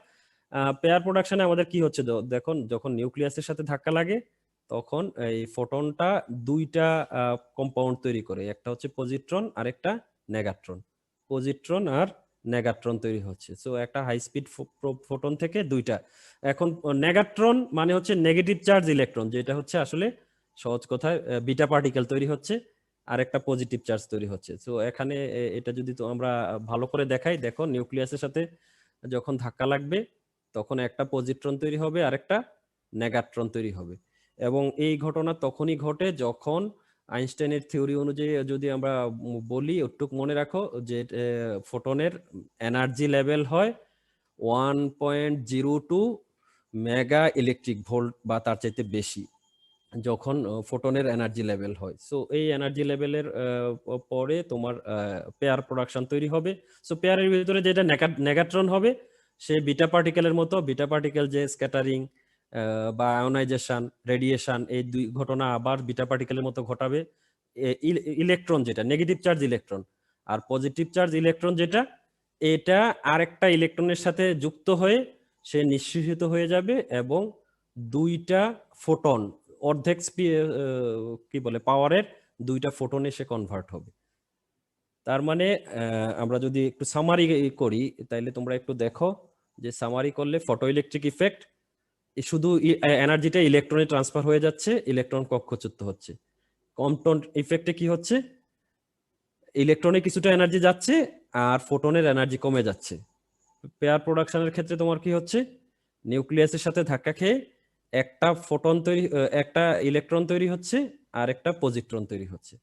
পেয়ার প্রোডাকশনে আমাদের কি হচ্ছে, দেখুন যখন নিউক্লিয়াসের সাথে ধাক্কা লাগে তখন এই ফোটনটা দুইটা কম্পাউন্ড তৈরি করে, একটা হচ্ছে পজিট্রন আর একটা নেগাট্রন। পজিট্রন আর নেগাট্রন তৈরি হচ্ছে। সো একটা হাই স্পিড ফোটন থেকে দুইটা। এখন নেগাট্রন মানে হচ্ছে নেগেটিভ চার্জ ইলেকট্রন, যেটা হচ্ছে আসলে সহজ কথায় বিটা পার্টিকেল তৈরি হচ্ছে আর একটা পজিটিভ চার্জ তৈরি হচ্ছে। সো এখানে এটা যদি তো আমরা ভালো করে দেখাই, দেখো নিউক্লিয়াসের সাথে যখন ধাক্কা লাগবে তখন একটা পজিট্রন তৈরি হবে আর একটা নেগাট্রন তৈরি হবে, এবং এই ঘটনা তখনই ঘটে যখন আইনস্টাইনের থিওরি অনুযায়ী যদি আমরা বলি, ওটুক মনে রাখো যে ফোটনের এনার্জি লেভেল হয় 1.02 মেগা ইলেকট্রিক ভোল্ট বা তার চাইতে বেশি যখন ফোটনের এনার্জি লেভেল হয়। সো এই এনার্জি লেভেলের পরে তোমার পেয়ার প্রোডাকশন তৈরি হবে। সো পেয়ারের ভিতরে যেটা নেগাট্রন হবে সে বিটা পার্টিকেলের মতো, বিটা পার্টিকেল যে স্ক্যাটারিং বা আয়োনাইজেশন রেডিয়েশন এই দুই ঘটনা আবার বিটা পার্টিকেলের মতো ঘটাবে। ইলেকট্রন যেটা নেগেটিভ চার্জ ইলেকট্রন, আর পজিটিভ চার্জ ইলেকট্রন যেটা, এটা আরেকটা ইলেকট্রনের সাথে যুক্ত হয়ে সে নিঃশেষিত হয়ে যাবে এবং দুইটা ফোটন অর্ধেক কি বলে পাওয়ারের দুইটা ফোটনে সে কনভার্ট হবে। তার মানে আমরা যদি একটু সামারি করি তাইলে তোমরা একটু দেখো যে সামারি করলে ফটো ইলেকট্রিক ইফেক্ট শুধু এনার্জিটা ইলেকট্রনে ট্রান্সফার হয়ে যাচ্ছে, ইলেকট্রন কক্ষচ্যুত হচ্ছে। কম্পটন ইফেক্টে কি হচ্ছে, ইলেকট্রনে কিছুটা এনার্জি যাচ্ছে আর ফোটনের এনার্জি কমে যাচ্ছে। পেয়ার প্রোডাকশনের ক্ষেত্রে তোমার কি হচ্ছে, নিউক্লিয়াসের সাথে ধাক্কা খেয়ে একটা ফোটন তৈরি, একটা ইলেকট্রন তৈরি হচ্ছে আর একটা পজিট্রন তৈরি হচ্ছে।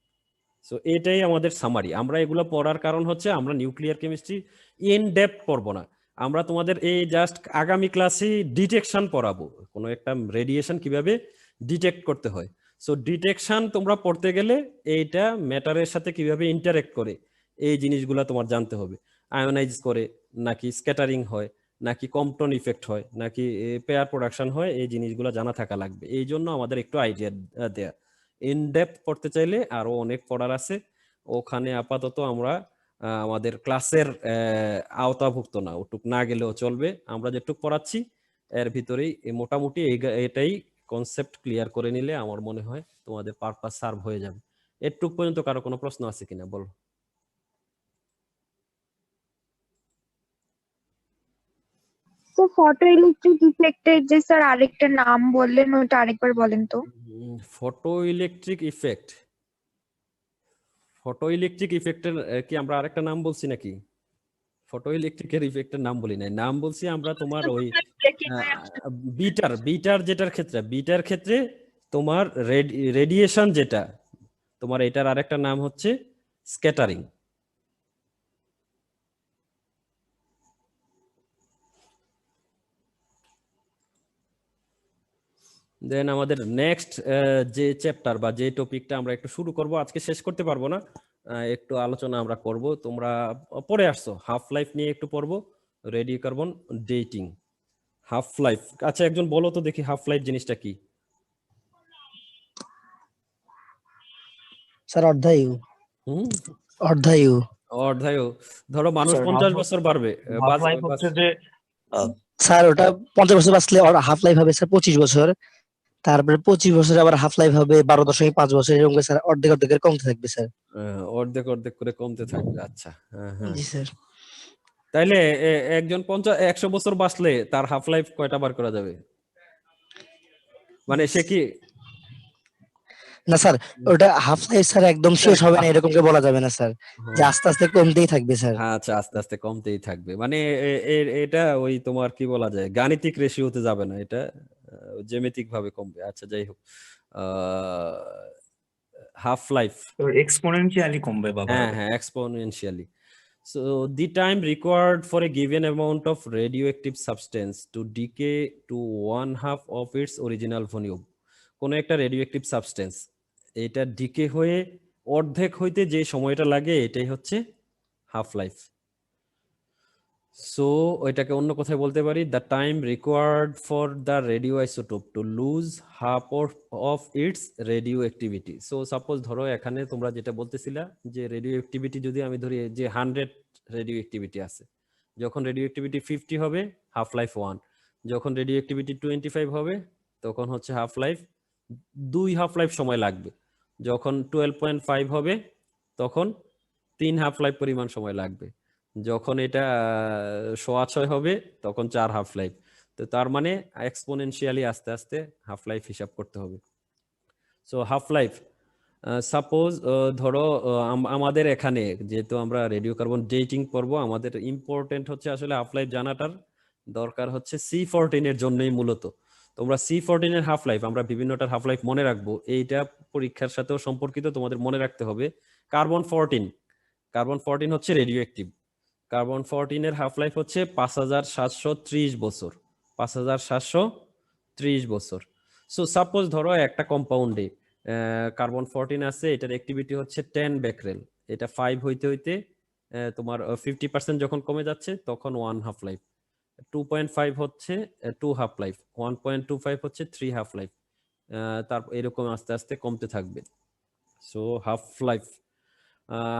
সো এটাই আমাদের সামারি। আমরা এগুলো পড়ার কারণ হচ্ছে আমরা নিউক্লিয়ার কেমিস্ট্রি ইন ডেপথ পড়বো না, আমরা তোমাদের এই জাস্ট আগামী ক্লাসে ডিটেকশন পড়াবো, কোনো একটা রেডিয়েশন কিভাবে ডিটেক্ট করতে হয়। সো ডিটেকশন তোমরা পড়তে গেলে এইটা ম্যাটারের সাথে কিভাবে ইন্টারেক্ট করে এই জিনিসগুলো তোমার জানতে হবে। আয়োনাইজ করে নাকি স্ক্যাটারিং হয় নাকি কম্পটন ইফেক্ট হয় নাকি পেয়ার প্রোডাকশন হয়, এই জিনিসগুলো জানা থাকা লাগবে। এই জন্য আমাদের একটু আইডিয়া দেয়া। ইন ডেপথ পড়তে চাইলে আরো অনেক পড়ার আছে। ওখানে আপাতত আমরা আমাদের ক্লাসের আওতাভুক্ত না, ওটুক না গেলেও চলবে। আমরা যেটুক পড়াচ্ছি এর ভিতরেই মোটামুটি এটাই কনসেপ্ট ক্লিয়ার করে নিলে আমার মনে হয় তোমাদের পারপাস সার্ভ হয়ে যাবে। এটুক পর্যন্ত কারো কোনো প্রশ্ন আছে কিনা বলো? তো ফটো ইলেকট্রিক ইফেক্টের যে স্যার আরেকটা নাম বললেন ওটা আরেকবার বলেন তো। Photo electric effect, photo electric ইফেক্টের কি আমরা আরেকটা নাম বলছি নাকি? ফটো ইলেকট্রিকের ইফেক্টের নাম বলি নাই, নাম বলছি আমরা তোমার ওই বিটার যেটার ক্ষেত্রে, বিটার ক্ষেত্রে তোমার রেডিয়েশন যেটা, তোমার এটার আরেকটা নাম হচ্ছে স্ক্যাটারিং। দেন আমাদের নেক্সট যে চ্যাপ্টার বা যে টপিকটা আমরা একটু শুরু করব, আজকে শেষ করতে পারবো না, একটু আলোচনা আমরা করব। তোমরা পড়ে আসছো হাফ লাইফ নিয়ে একটু পড়বো, radio carbon dating, half life. আচ্ছা একজন বলো তো দেখি হাফ লাইফ জিনিসটা কি? স্যার অর্ধায়ু। হুম, অর্ধায়ু। অর্ধায়ু। ধরো মানুষ স্যার 50 বছর বাড়বে, হাফ লাইফ হচ্ছে যে স্যার ওটা 50 বছর বাঁচলে হাফ লাইফ হবে স্যার 25 বছর, তারপরে 25 বছর আবার হাফ লাইফ হবে 12.5 বছর, এরকম করে স্যার অর্ধেক অর্ধেক কমতে থাকবে স্যার। অর্ধেক অর্ধেক করে কমতে থাকবে। আচ্ছা, হ্যাঁ হ্যাঁ। জি স্যার। তাইলে একজন 100 বছর বাঁচলে তার হাফ লাইফ কয়টা বার করা যাবে? মানে সে কি না স্যার ওটা হাফ লাইফ স্যার একদম শেষ হবে না এরকম করে বলা যাবে না স্যার, যে আস্তে আস্তে কমতেই থাকবে স্যার। আচ্ছা, আস্তে আস্তে কমতেই থাকবে, মানে এটা ওই তোমার কি বলা যায় গাণিতিক রেশিওতে যাবে না, এটা জ্যামিতিক ভাবে কমবে। আচ্ছা যাই হোক, হাফ লাইফ এক্সপোনেনশিয়ালি কমবে বাবা। হ্যাঁ হ্যাঁ, exponentially. So the time required for a given amount of radioactive substance to decay to 1/2 of its original volume. কোন একটা রেডিওঅ্যাক্টিভ সাবস্টেন্স এটা ডিকে হয়ে অর্ধেক হইতে যে সময়টা লাগে এটাই হচ্ছে হাফ লাইফ। সো ওইটাকে অন্য কথায় বলতে পারি the time required for the radio isotope to lose half of its radio activity. So suppose ধরো এখানে তোমরা যেটা বলতেছিলা যে রেডিও অ্যাক্টিভিটি যদি আমি ধরি যে 100 রেডিও অ্যাক্টিভিটি আছে, যখন রেডিও অ্যাক্টিভিটি 50 হবে হাফ লাইফ 1, যখন রেডিও অ্যাক্টিভিটি 25 হবে তখন হচ্ছে হাফ লাইফ 2 হাফ লাইফ সময় লাগবে, যখন 12.5 হবে তখন 3 হাফ লাইফ পরিমাণ সময় লাগবে, যখন এটা 6.5 হবে তখন 4 হাফ লাইফ। তো তার মানে এক্সপোনেনশিয়ালি আস্তে আস্তে হাফ লাইফ হিসাব করতে হবে। সো হাফ লাইফ সাপোজ ধরো আমাদের এখানে যেহেতু আমরা রেডিও কার্বন ডেটিং পড়বো, আমাদের ইম্পর্টেন্ট হচ্ছে আসলে হাফ লাইফ জানাটার দরকার হচ্ছে C14 এর জন্যই মূলত। তোমরা C14 এর হাফ লাইফ, আমরা বিভিন্নটার হাফ লাইফ মনে রাখবো, এইটা পরীক্ষার সাথেও সম্পর্কিত, তোমাদের মনে রাখতে হবে। কার্বন 14 হচ্ছে রেডিও অ্যাক্টিভ, কার্বন 14 এর হাফ লাইফ হচ্ছে 5730 বছর, 5730 বছর। সো সাপোজ ধরো একটা কম্পাউন্ডে কার্বন 14 আছে, এটার অ্যাক্টিভিটি হচ্ছে 10 বেক্রেল, এটা 5 হইতে হইতে তোমার 50% যখন কমে যাচ্ছে তখন 1 হাফ লাইফ, 2.5 হচ্ছে 2 হাফ লাইফ, 1.25 হচ্ছে 3 হাফ লাইফ, তারপর এরকম আস্তে আস্তে কমতে থাকবে। So half life,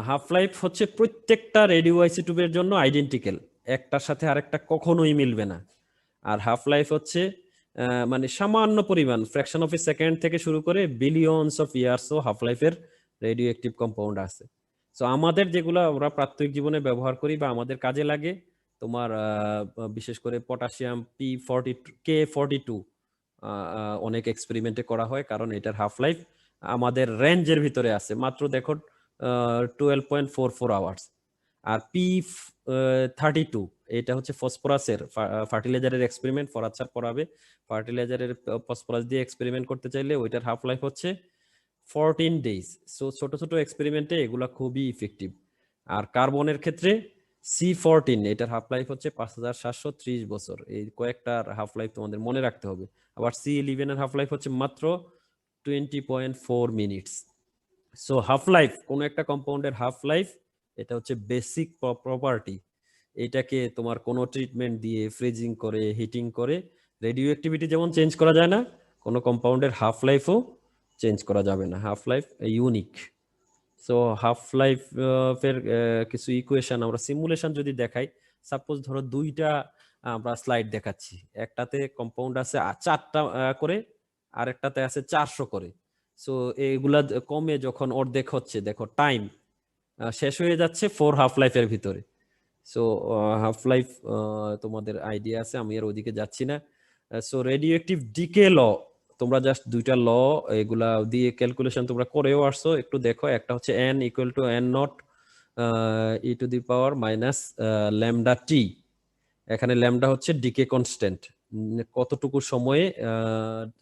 half life হচ্ছে প্রত্যেকটা রেডিও আইসোটোপের জন্য আইডেন্টিক্যাল, একটার সাথে আরেকটা কখনোই মিলবে না। আর হাফ লাইফ হচ্ছে মানে সামান্য পরিমাণ, ফ্র্যাকশন অফ এ সেকেন্ড থেকে শুরু করে বিলিয়নস অফ ইয়ার্সও হাফ লাইফের রেডিও অ্যাক্টিভ কম্পাউন্ড আছে। সো আমাদের যেগুলো আমরা প্রাত্যহিক জীবনে ব্যবহার করি বা আমাদের কাজে লাগে, তোমার বিশেষ করে পটাশিয়াম K42 অনেক এক্সপেরিমেন্টে করা হয়, কারণ এটার হাফ লাইফ আমাদের রেঞ্জের ভিতরে আছে, মাত্র দেখো 12.44 আওয়ার্স। আর P32 এটা হচ্ছে ফসফরাসের ফার্টিলাইজারের এক্সপেরিমেন্ট, ফরাদ স্যার পড়াবে, ফার্টিলাইজারের ফসফরাস দিয়ে এক্সপেরিমেন্ট করতে চাইলে ওইটার হাফ লাইফ হচ্ছে 14 ডেজ। সো ছোট ছোট এক্সপেরিমেন্টে এগুলা খুবই ইফেক্টিভ। আর কার্বনের ক্ষেত্রে C14 এটার হাফ লাইফ হচ্ছে 5730 বছর। এই কয়েকটার হাফ লাইফ তোমাদের মনে রাখতে হবে। আবার C11 এর হাফ লাইফ হচ্ছে মাত্র 20.4 মিনিটস। সো হাফ লাইফ, কোন একটা কম্পাউন্ডের হাফ লাইফ এটা হচ্ছে বেসিক প্রপার্টি, এটাকে তোমার কোনো ট্রিটমেন্ট দিয়ে ফ্রিজিং করে হিটিং করে রেডিও অ্যাক্টিভিটি যেমন চেঞ্জ করা যায় না, কোনো কম্পাউন্ডের হাফ লাইফও চেঞ্জ করা যাবে না, half life unique. So half life এর কিছু ইকুয়েশন আমরা সিমুলেশন যদি দেখাই, সাপোজ ধরো দুইটা আমরা স্লাইড দেখাচ্ছি, একটাতে কম্পাউন্ড আছে 4টা করে, আর একটাতে আছে 400 করে। সো এগুলা কমে যখন অর্ধেক হচ্ছে, দেখো টাইম শেষ হয়ে যাচ্ছে 4 হাফ লাইফের ভিতরে। সো হাফ লাইফ তোমাদের আইডিয়া আছে, আমি আর ওদিকে যাচ্ছি না। সো রেডিও অ্যাক্টিভ ডিকে ল, তোমরা জাস্ট দুইটা ল এগুলা দিয়ে ক্যালকুলেশন তোমরা করেও আসছো, একটু দেখো। একটা হচ্ছে n equal to n not e to the power minus lambda t. এখানে ল্যামডা হচ্ছে ডিকে কনস্ট্যান্ট, কতটুকু সময়ে।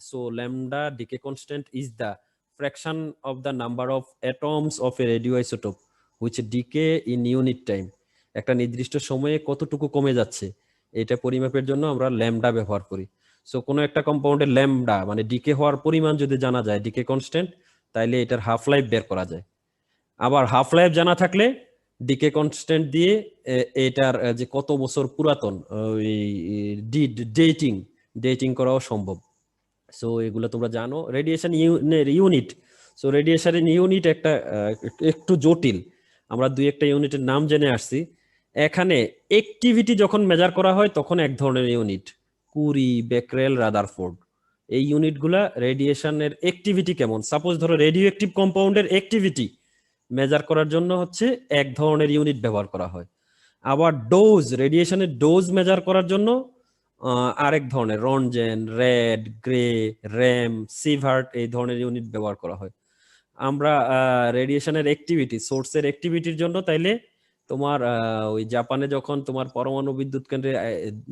So lambda decay constant is the fraction of the number of atoms of a radioisotope which decay in unit time। একটা নির্দিষ্ট সময়ে কতটুকু কমে যাচ্ছে এটা পরিমাপের জন্য আমরা ল্যামডা ব্যবহার করি। সো কোনো একটা কম্পাউন্ডের ল্যামডা মানে ডিকে হওয়ার পরিমাণ যদি জানা যায়, ডিকে কনস্ট্যান্ট, তাইলে এটার হাফ লাইফ বের করা যায়। আবার হাফ লাইফ জানা থাকলে ডিকে কনস্ট্যান্ট দিয়ে এটার যে কত বছর পুরাতন ডেটিং করাও সম্ভব। সো এগুলো তোমরা জানো। Radiation unit, so radiation unit একটা একটু জটিল, আমরা দুই একটা ইউনিটের নাম জেনে আসছি। এখানে অ্যাক্টিভিটি যখন মেজার করা হয় তখন এক ধরনের ইউনিট, কুরি, বেকরেল, রাদারফোর্ড, এই ইউনিটগুলা রেডিয়েশনের অ্যাক্টিভিটি কেমন। সাপোজ ধরো রেডিও অ্যাক্টিভ কম্পাউন্ডের অ্যাক্টিভিটি মেজার করার জন্য হচ্ছে এক ধরনের ইউনিট ব্যবহার করা হয়। আবার ডোজ, রেডিয়েশনের ডোজ মেজার করার জন্য আরেক ধরনের, রনজেন, রেড, গ্রে, র্যাম, সিভার্ট, এই ধরনের ইউনিট ব্যবহার করা হয়। আমরা রেডিয়েশনের অ্যাক্টিভিটি, সোর্সের অ্যাক্টিভিটির জন্য তাইলে তোমার ওই জাপানে যখন তোমার পরমাণু বিদ্যুৎ কেন্দ্রে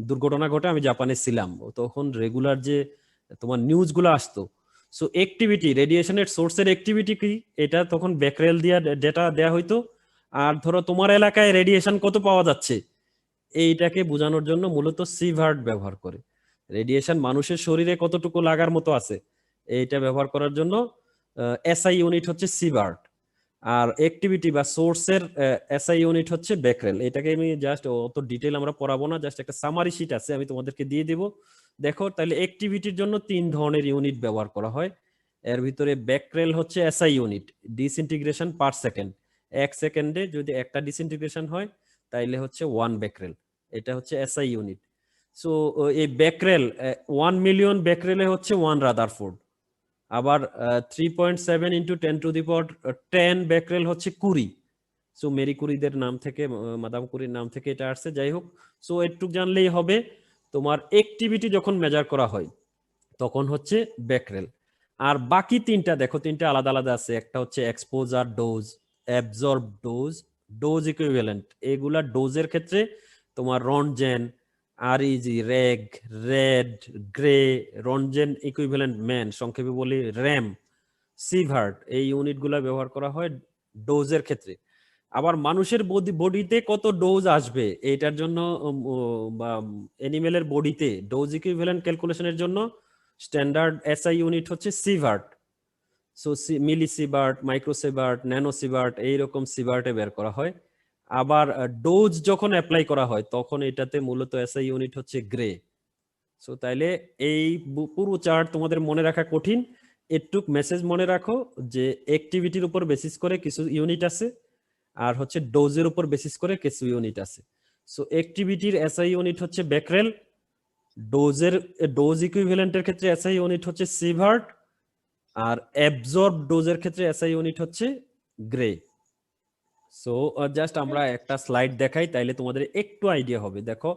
দুর্ঘটনা ঘটে, আমি জাপানে ছিলাম, তখন রেগুলার যে তোমার নিউজগুলো আসতো। সো অ্যাক্টিভিটি, রেডিয়েশনের সোর্সের অ্যাক্টিভিটি কি, এটা তখন বেকরেল দিয়ে ডেটা দেয়া হইতো। আর ধরো তোমার এলাকায় রেডিয়েশন কত পাওয়া যাচ্ছে, এইটাকে বোঝানোর জন্য মূলত সিভার্ট ব্যবহার করে। রেডিয়েশন মানুষের শরীরে কতটুকু লাগার মতো আছে এইটা ব্যবহার করার জন্য এসআই ইউনিট হচ্ছে সিভার্ট। আর অ্যাক্টিভিটি বা সোর্সের এসআই ইউনিট হচ্ছে বেকরেল। এটাকে আমি জাস্ট অত ডিটেল আমরা পড়াবো না, জাস্ট একটা সামারি শিট আছে, আমি তোমাদেরকে দিয়ে দিব। দেখো তাহলে অ্যাক্টিভিটির জন্য 3 ধরনের ইউনিট ব্যবহার করা হয়। এর ভিতরে বেকরেল হচ্ছে SI unit, disintegration per second. 1 সেকেন্ডে যদি একটা ডিসইন্টিগ্রেশন হয় তাইলে হচ্ছে 1 বেকরেল, এটা হচ্ছে এসআই ইউনিট। সো এই বেকরেল 1 মিলিয়ন বেকরেলে হচ্ছে 1 রাদারফোর্ড। আবার 3.7 ইন্টু 10 টু দি পাওয়ার 10 বেকরেল হচ্ছে কুরি। সো মেরি কুরিদের নাম থেকে, মাদাম কুরির নাম থেকে এটা আসছে। যাই হোক, সো একটু জানলেই হবে। তোমার অ্যাক্টিভিটি যখন মেজার করা হয় তখন হচ্ছে বেকরেল। আর বাকি 3টা দেখো, 3টা আলাদা আলাদা আছে। একটা হচ্ছে exposure dose, absorb dose, dose equivalent. এগুলা ডোজের ক্ষেত্রে তোমার রনজেন, আরইজি, রেগ, রেড, গ্রে, রনজেন ইকুইভ্যালেন্ট ম্যান, সংক্ষেপে বলি র্যাম, সিভার্ট, এই ইউনিটগুলা ব্যবহার করা হয় ডোজের ক্ষেত্রে। আবার মানুষের বডিতে কত ডোজ আসবে এইটার জন্য বা অ্যানিমেলের বডিতে ডোজ ইকুইভ্যালেন্ট ক্যালকুলেশনের জন্য স্ট্যান্ডার্ড এসআই ইউনিট হচ্ছে সিভার্ট। সো মিলিসিভার্ট, মাইক্রোসিভার্ট, ন্যানোসিভার্ট, এইরকম সিভার্টে বের করা হয়। আবার ডোজ যখন অ্যাপ্লাই করা হয় তখন এটাতে মূলত এসআই ইউনিট হচ্ছে গ্রে। সো তাইলে এই পুরো চার্ট তোমাদের মনে রাখা কঠিন, একটু মেসেজ মনে রাখো যে অ্যাক্টিভিটির উপর বেসিস করে কিছু ইউনিট আছে, আর হচ্ছে ডোজের উপর বেসিস করে কিছু ইউনিট আছে। সো অ্যাক্টিভিটির এসআই ইউনিট হচ্ছে বেকরেল, ডোজ ইকুইভ্যালেন্টের ক্ষেত্রে এসআই ইউনিট হচ্ছে সিভার্ট, আর অ্যাবজর্ব ডোজের ক্ষেত্রে এসআই ইউনিট হচ্ছে গ্রে। সো জাস্ট আমরা একটা স্লাইড দেখাই তাইলে তোমাদের একটু আইডিয়া হবে। দেখো,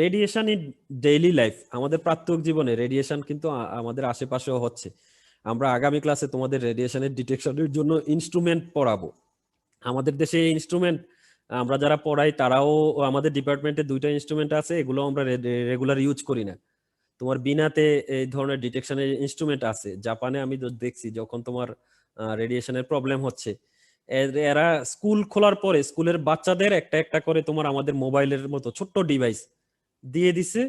রেডিয়েশন ইন ডেইলি লাইফ, আমাদের প্রাত্যহিক জীবনে রেডিয়েশন কিন্তু আমাদের আশেপাশেও হচ্ছে। আমরা আগামী ক্লাসে তোমাদের রেডিয়েশনের ডিটেকশনের জন্য ইনস্ট্রুমেন্ট পড়াবো। আমাদের দেশে এই ইনস্ট্রুমেন্ট আমরা যারা পড়াই তারাও, আমাদের ডিপার্টমেন্টে 2টা ইনস্ট্রুমেন্ট আছে, এগুলো আমরা রেগুলার ইউজ করি না। তোমার বিনাতে এই ধরনের ডিটেকশনের ইনস্ট্রুমেন্ট আছে। জাপানে আমি দেখছি যখন তোমার রেডিয়েশনের প্রবলেম হচ্ছে, এরা স্কুল খোলার পরে স্কুলের বাচ্চাদের একটা একটা করে তোমার আমাদের মোবাইলের মতো ছোট্ট ডিভাইস দিয়ে দিছে।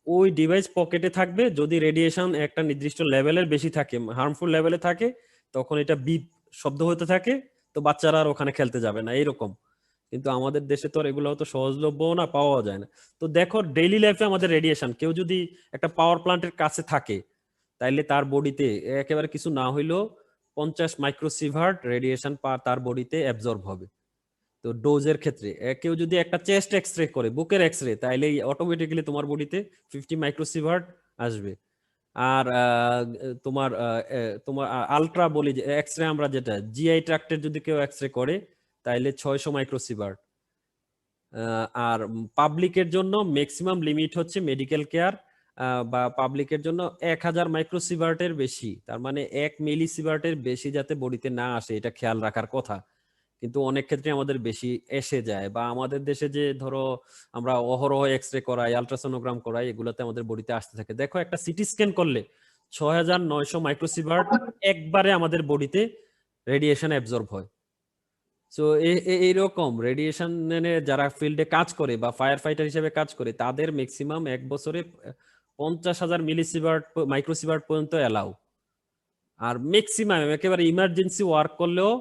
ওই ডিভাইস পকেটে থাকবে, যদি রেডিয়েশন একটা নির্দিষ্ট লেভেলের বেশি থাকে, হার্মফুল লেভেলে থাকে, তখন এটা বিপ শব্দ হতে থাকে, তো বাচ্চারা আর ওখানে খেলতে যাবে না, এইরকম। কিন্তু আমাদের দেশে তো আর এগুলো তো সহজলভ্য না, পাওয়া যায় না। তো দেখো ডেইলি লাইফে আমাদের রেডিয়েশন, কেউ যদি একটা পাওয়ার প্ল্যান্টের কাছে থাকে তাইলে তার বডিতে একেবারে কিছু না হইলেও 50 মাইক্রোসিভার্ট রেডিয়েশন তার বডিতে অ্যাবজর্ব হবে। তো ডোজের ক্ষেত্রে কেউ যদি একটা চেস্ট এক্সরে করে, বুকের এক্সরে, তাইলে অটোমেটিক্যালি তোমার বডিতে 50 মাইক্রোসিভার্ট আসবে। আর তোমার আলট্রা বলি যে এক্সরে, আমরা যেটা জিআই ট্রাক্টের যদি কেউ এক্সরে করে তাইলে 600 মাইক্রোসিভার্ট। আর পাবলিকের জন্য ম্যাক্সিমাম লিমিট হচ্ছে মেডিকেল কেয়ার বা পাবলিকের জন্য 1000 মাইক্রোসিভার্টের বেশি, তার মানে 1 মিলিসিভার্টের বেশি যাতে বডিতে না আসে এটা খেয়াল রাখার কথা। কিন্তু অনেক ক্ষেত্রে আমাদের বেশি এসে যায়, বা আমাদের দেশে যে ধরো আমরা অহরহ এক্সরে করাই, আলট্রাসোনোগ্রাম করাই, এগুলোতে আমাদের বডিতে আসতে থাকে। দেখো একটা সিটি স্ক্যান করলে 6900 মাইক্রোসিভার্ট একবারে আমাদের বডিতে রেডিয়েশন অ্যাবজর্ব হয়। সো এইরকম রেডিয়েশনে যারা ফিল্ডে কাজ করে বা ফায়ার ফাইটার হিসেবে কাজ করে তাদের ম্যাক্সিমাম 1 বছরে 50,000 মিলিসিভার্ট মাইক্রোসিভার্ট পর্যন্ত অ্যালাউ। আর ম্যাক্সিমাম একেবারে ইমার্জেন্সি ওয়ার্ক করলেও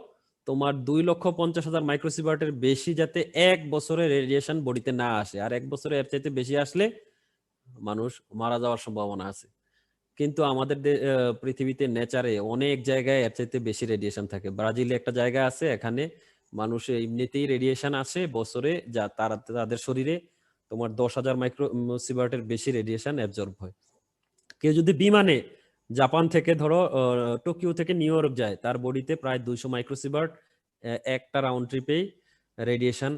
তোমার 2,50,000 মাইক্রোসিভার্টের বেশি যাতে 1 বছরে রেডিয়েশন বডিতে না আসে। আর 1 বছরে এর চাইতে বেশি আসলে মানুষ মারা যাওয়ার সম্ভাবনা আছে। কিন্তু আমাদের পৃথিবীতে নেচারে অনেক জায়গায় এর চাইতে বেশি রেডিয়েশন থাকে। ব্রাজিলে একটা জায়গা আছে, এখানে মানুষের এমনিতেই রেডিয়েশন আসে বছরে, যা তাদের শরীরে তোমার 10,000 মাইক্রোসিভার্টের বেশি রেডিয়েশন অ্যাবজর্ব হয়। কেউ যদি বিমানে জাপান থেকে ধরো টোকিও থেকে নিউ ইয়র্ক যায়, তার বডিতে প্রায় 200 মাইক্রোসিভার্ট একটা রাউন্ড ট্রিপেই রেডিয়েশন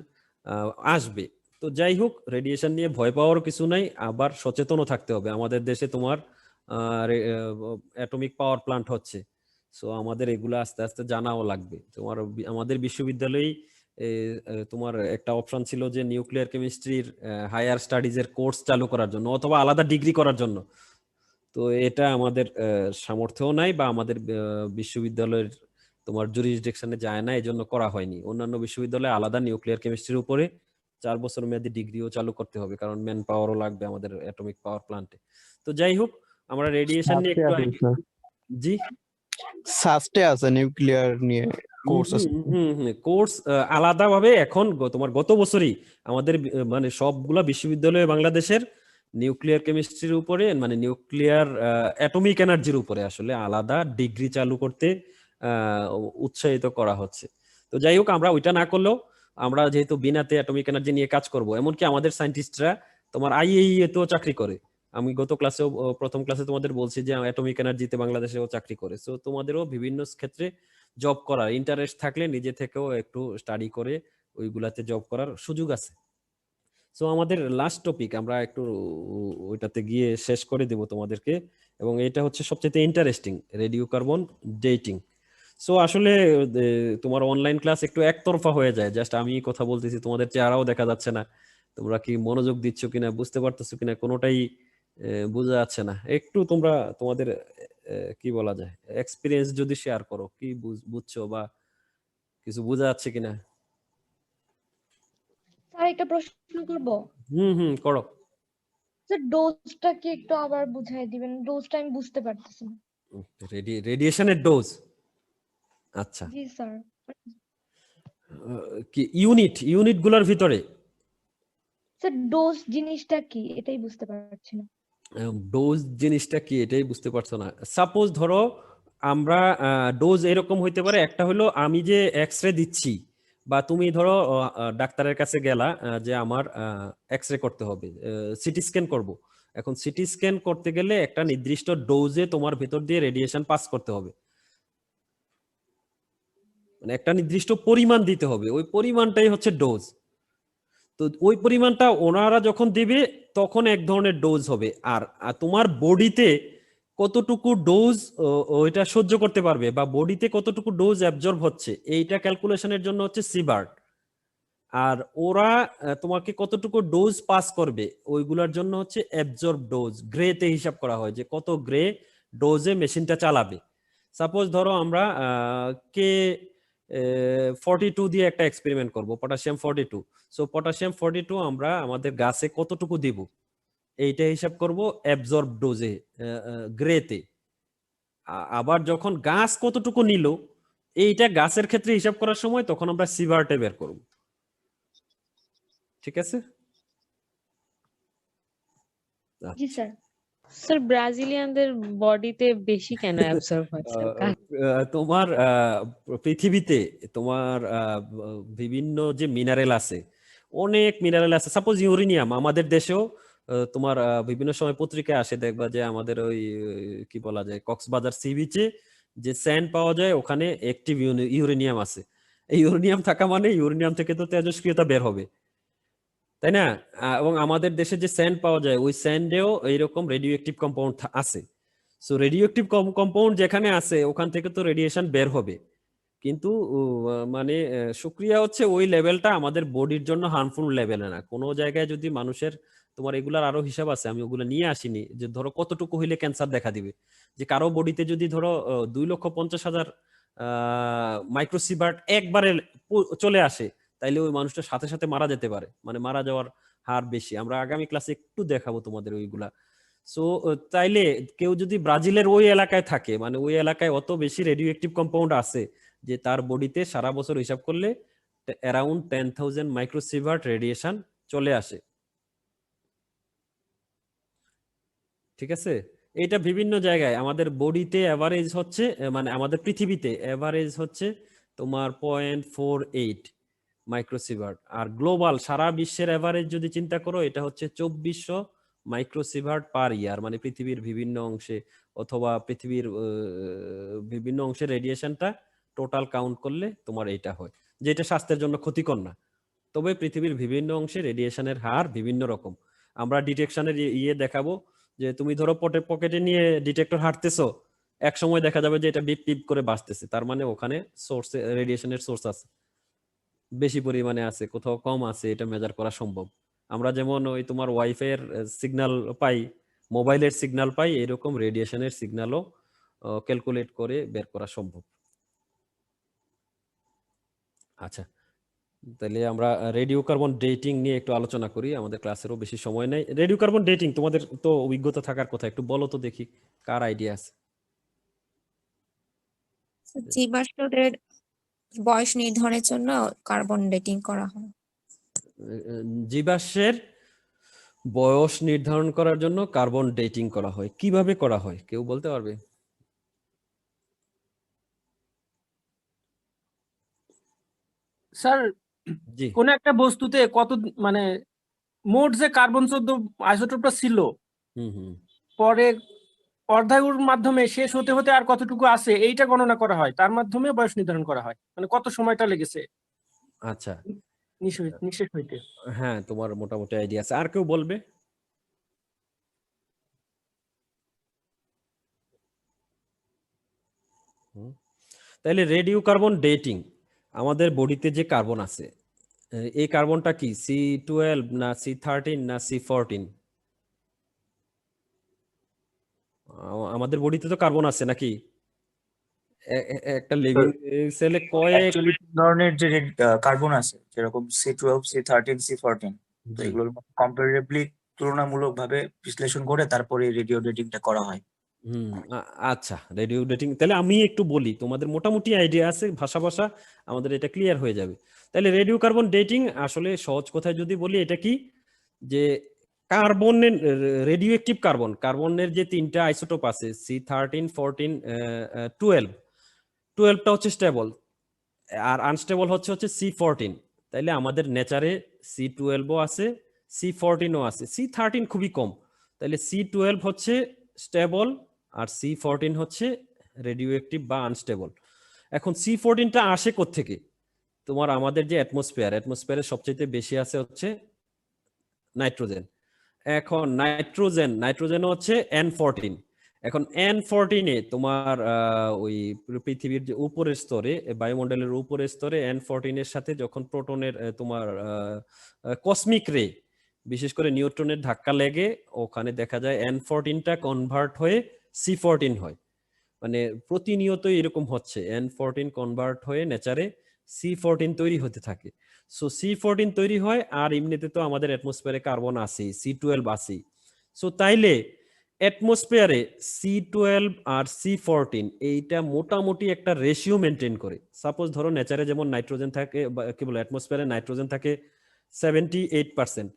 আসবে। তো যাই হোক, রেডিয়েশন নিয়ে ভয় পাওয়ার কিছু নাই, আবার সচেতনও থাকতে হবে। আমাদের দেশে তোমার অ্যাটমিক পাওয়ার প্ল্যান্ট হচ্ছে, সো আমাদের এগুলো আস্তে আস্তে জানাও লাগবে। তোমার আমাদের বিশ্ববিদ্যালয়ে তোমার একটা অপশন ছিল যে নিউক্লিয়ার কেমিস্ট্রির হায়ার স্টাডিজ এর কোর্স চালু করার জন্য অথবা আলাদা ডিগ্রি করার জন্য। তো এটা আমাদের সামর্থ্যও নাই বা আমাদের বিশ্ববিদ্যালয়ের তোমার জুরিসডিকশনে যায় না, এই জন্য করা হয়নি। অন্যান্য বিশ্ববিদ্যালয়ে আলাদা নিউক্লিয়ার কেমিস্ট্রির উপরে 4 বছর মেয়াদী ডিগ্রিও চালু করতে হবে, কারণ ম্যান পাওয়ারও লাগবে আমাদের অ্যাটমিক পাওয়ার প্ল্যান্টে। তো যাই হোক, আমরা রেডিয়েশন নিয়ে একটু জি সাস্টে আছে নিউক্লিয়ার নিয়ে কোর্স আছে। কোর্স আলাদা ভাবে এখন তোমার গত বছরই আমাদের মানে সবগুলা বিশ্ববিদ্যালয়ে বাংলাদেশের নিউক্লিয়ার কেমিস্ট্রির উপরে, মানে নিউক্লিয়ার অ্যাটমিক এনার্জির উপরে আসলে আলাদা ডিগ্রি চালু করতে উৎসাহিত করা হচ্ছে। তো যাই হোক, আমরা ওইটা না করলেও আমরা যেহেতু বিনাতে অ্যাটমিক এনার্জি নিয়ে কাজ করব, এমনকি আমাদের সায়েন্টিস্টরা তোমার আইএইএ তেও চাকরি করে। আমি গত ক্লাসেও প্রথম ক্লাসে তোমাদের বলছি যে অ্যাটমিক এনার্জিতে বাংলাদেশেও চাকরি করে। সো তোমাদেরও বিভিন্ন ক্ষেত্রে জব করার ইন্টারেস্ট থাকলে নিজে থেকেও একটু স্টাডি করে ওইগুলাতে জব করার সুযোগ আছে। সো আমাদের লাস্ট টপিক আমরা একটু ওইটাতে গিয়ে শেষ করে দেব তোমাদেরকে, এবং এটা হচ্ছে সবচেয়ে interesting, radio carbon dating. So আসলে তোমার অনলাইন ক্লাস একটু একতরফা হয়ে যায়, জাস্ট আমি কথা বলতেছি, তোমাদের চেহারাও দেখা যাচ্ছে না, তোমরা কি মনোযোগ দিচ্ছ কিনা, বুঝতে পারতেছো কিনা, কোনোটাই বোঝা যাচ্ছে না। একটু তোমরা তোমাদের কি বলা যায় এক্সপিরিয়েন্স যদি শেয়ার করো, কি বুঝছো বা কিছু বোঝা যাচ্ছে কিনা। স্যার একটা প্রশ্ন করব? করো। স্যার ডোজটা কি একটু আবার বুঝাই দিবেন? ডোজটা আমি বুঝতে পারতেছি না। রেডিয়েশনের ডোজ? আচ্ছা, জি স্যার। কি ইউনিট গুলার ভিতরে? স্যার ডোজ জিনিসটা কি এটাই বুঝতে পারছি না। ডোজ জিনিসটা কি এটাই বুঝতে পারছো না? সাপোজ ধরো আমরা ডোজ এরকম হইতে পারে, একটা হলো আমি যে এক্সরে দিচ্ছি, বা তুমি ধরো ডাক্তারের কাছে গেলা যে আমার এক্সরে করতে হবে, সিটি স্ক্যান করব। এখন সিটি স্ক্যান করতে গেলে একটা নির্দিষ্ট ডোজে তোমার ভেতর দিয়ে রেডিয়েশন পাস করতে হবে, মানে একটা নির্দিষ্ট পরিমাণ দিতে হবে, ওই পরিমাণটাই হচ্ছে ডোজ। তো ওই পরিমাণটা ওনারা যখন দিবে তখন এক ধরনের ডোজ হবে। আর তোমার বডিতে কতটুকু ডোজ ওইটা সহ্য করতে পারবে বা বডিতে কতটুকু ডোজ অ্যাবজর্ব হচ্ছে, এইটা ক্যালকুলেশনের জন্য হচ্ছে সিবার্ট। আর ওরা তোমাকে কতটুকু ডোজ পাস করবে ওইগুলোর জন্য হচ্ছে অ্যাবজর্ব ডোজ, গ্রেতে হিসাব করা হয় যে কত গ্রে ডোজে মেশিনটা চালাবে। সাপোজ ধরো আমরা কে 42 দিয়ে একটা এক্সপেরিমেন্ট করব, পটাশিয়াম 42। সো পটাশিয়াম 42 আমরা আমাদের গাছে কতটুকু দিব এইটা হিসাব করব অ্যাবজর্ব ডোজে, গ্রেতে। আবার যখন গাছ কতটুকু নিল এইটা গাছের ক্ষেত্রে হিসাব করার সময় তখন আমরা সিভার্টে বের করব। ঠিক আছে? জি স্যার। স্যার ব্রাজিলিয়ানদের বডিতে বেশি কেন অ্যাবজর্ব হয় স্যার? তোমার পৃথিবীতে তোমার বিভিন্ন যে মিনারেল আছে, অনেক মিনারেল আছে। সাপোজ ইউরেনিয়াম আমাদের দেশেও তোমার বিভিন্ন সময় পত্রিকায় আসে, দেখবা যে আমাদের ওই কি বলা যায়, কক্সবাজার সি বিচে যে স্যান্ড পাওয়া যায় ওখানে অ্যাক্টিভ ইউরেনিয়াম আছে। এই ইউরেনিয়াম থাকা মানে ইউরেনিয়াম থেকে তো তেজস্ক্রিয়তা বের হবে, তাই না? এবং আমাদের দেশে যে স্যান্ড পাওয়া যায় ওই স্যান্ডেও এইরকম রেডিও অ্যাক্টিভ কম্পাউন্ড আছে। সো রেডিও অ্যাক্টিভ কম্পাউন্ড যেখানে আছে ওখান থেকে তো রেডিয়েশন বের হবে, কিন্তু মানে শুক্রিয়া হচ্ছে ওই লেভেলটা আমাদের বডির জন্য হার্মফুল লেভেলে না। কোনো জায়গায় যদি মানুষের, তোমার এগুলার আরো হিসাব আছে, আমি ওগুলো নিয়ে আসিনি, যে ধরো কতটুকু হইলে ক্যান্সার দেখা দিবে। যে কারো বডিতে যদি ধরো 2,50,000 মাইক্রোসিভার্ট একবারে চলে আসে, তাইলে ওই মানুষটা সাথে সাথে মারা যেতে পারে, মানে মারা যাওয়ার হার বেশি। আমরা আগামী ক্লাসে একটু দেখাবো তোমাদের ওইগুলা। সো তাইলে কেউ যদি ব্রাজিলের ওই এলাকায় থাকে, মানে ওই এলাকায় অত বেশি রেডিও অ্যাক্টিভ কম্পাউন্ড আছে যে তার বডিতে সারা বছর হিসাব করলে অ্যারাউন্ড 10,000 মাইক্রোসিভার্ট রেডিয়েশন চলে আসে। ঠিক আছে, এটা বিভিন্ন জায়গায় আমাদের বডিতে এভারেজ হচ্ছে, মানে আমাদের পৃথিবীতে এভারেজ হচ্ছে তোমার 0.48 মাইক্রোসিভার্ট, আর গ্লোবাল সারা বিশ্বের এভারেজ যদি চিন্তা করো এটা হচ্ছে 2400 মাইক্রোসিভার্ট পার ইয়ার, মানে পৃথিবীর বিভিন্ন অংশে অথবা পৃথিবীর বিভিন্ন অংশের রেডিয়েশনটা টোটাল কাউন্ট করলে তোমার এইটা হয়, যেটা স্বাস্থ্যের জন্য ক্ষতিকর না। তবে পৃথিবীর বিভিন্ন অংশে রেডিয়েশনের হার বিভিন্ন রকম। আমরা ডিটেকশনের দেখাবো, যে তুমি ধরো পকেটে নিয়ে ডিটেক্টর হাঁটতেছো, এক সময় দেখা যাবে যে এটা বিপ বিপ করে বাজতেছে, তার মানে ওখানে সোর্স, রেডিয়েশনের সোর্স আছে, বেশি পরিমাণে আছে, কোথাও কম আছে, এটা মেজার করা সম্ভব। আমরা যেমন ওই তোমার ওয়াইফাই এর সিগন্যাল পাই, মোবাইলের সিগন্যাল পাই, এরকম রেডিয়েশনের সিগন্যালও ক্যালকুলেট করে বের করা সম্ভব। আচ্ছা, তাহলে আমরা রেডিও কার্বন ডেটিং নিয়ে একটু আলোচনা করি, আমাদের ক্লাসেরও বেশি সময় নেই। রেডিও কার্বন ডেটিং তোমাদের তো অভিজ্ঞতা থাকার কথা, একটু বলো তো দেখি কার আইডিয়া আছে। জীবাশ্মের বয়স নির্ধারণের জন্য কার্বন ডেটিং করা হয়। জীবাশ্মের বয়স নির্ধারণ করার জন্য কার্বন ডেটিং করা হয়, কিভাবে করা হয় কেউ বলতে পারবে? স্যার জি, কোন একটা বস্তুতে কত মানে মোট যে কার্বন 14 আইসোটোপটা ছিল, হুম হুম, পরে অর্ধায়ুর মাধ্যমে শেষ হতে হতে আর কতটুকু আছে এইটা গণনা করা হয়, তার মাধ্যমে বয়স নির্ধারণ করা হয়, মানে কত সময়টা লেগেছে আচ্ছা, নিঃশেষ হইতে। হ্যাঁ তোমার মোটামুটি আইডিয়া আছে, আর কেউ বলবে? তাহলে রেডিও কার্বন ডেটিং, আমাদের বডিতে যে কার্বন আছে, এই কার্বনটা কি C12 না C13 না C14? আমাদের বডিতে তো কার্বন আছে নাকি? একটা লিভিং সেলে কয়েক অ্যাকচুয়ালি ধরনের যে কার্বন আছে, যেরকম C12, C13, C14, তো জি, এগুলোর কম্পারেটিভলি তুলনামূলকভাবে বিশ্লেষণ করে তারপরে রেডিও ডেটিংটা করা হয়। আচ্ছা, রেডিও ডেটিং তাহলে আমি একটু বলি, তোমাদের মোটামুটি আইডিয়া আছে, ভাষা ভাষা আমাদের এটা ক্লিয়ার হয়ে যাবে। তাহলে রেডিও কার্বন ডেটিং আসলে সহজ কথায় যদি বলি, এটা কি, যে কার্বনের রেডিও অ্যাক্টিভ কার্বনের যে তিনটা আইসোটোপ আছে C13, 14, 12, 12টা হচ্ছে স্টেবল, আর আনস্টেবল হচ্ছে C14। তাইলে আমাদের নেচারে C12ও আছে, C14ও আছে, C13 খুবই কম। তাইলে C12 হচ্ছে স্টেবল আর C14 হচ্ছে রেডিও অ্যাক্টিভ বা আনস্টেবল। এখন C14টা আসে কোত্থেকে? তোমার আমাদের যে অ্যাটমসফিয়ারের সবচেয়ে বেশি আছে হচ্ছে নাইট্রোজেন। এখন নাইট্রোজেনও হচ্ছে N14। এখন N14-এ তোমার ওই পৃথিবীর যে উপরের স্তরে, বায়ুমণ্ডলের উপরের স্তরে N14-এর সাথে যখন প্রোটনের তোমার কসমিক রে, বিশেষ করে নিউট্রনের ধাক্কা লেগে ওখানে দেখা যায় N14টা কনভার্ট হয়ে C14 হয়। মানে প্রতিনিয়তই এরকম হচ্ছে, N14 কনভার্ট হয়ে নেচারে C14 তৈরি হতে থাকে। সো C14 তৈরি হয়, আর এমনিতে তো আমাদের অ্যাটমসফিয়ারে কার্বন আছেই, C12 আছেই। সো তাইলে অ্যাটমসফিয়ারে C12 আর C14 এইটা মোটামুটি একটা রেশিও মেনটেন করে। সাপোজ ধরো নেচারে যেমন নাইট্রোজেন থাকে, কি বলে, অ্যাটমসফিয়ারে নাইট্রোজেন থাকে 78%,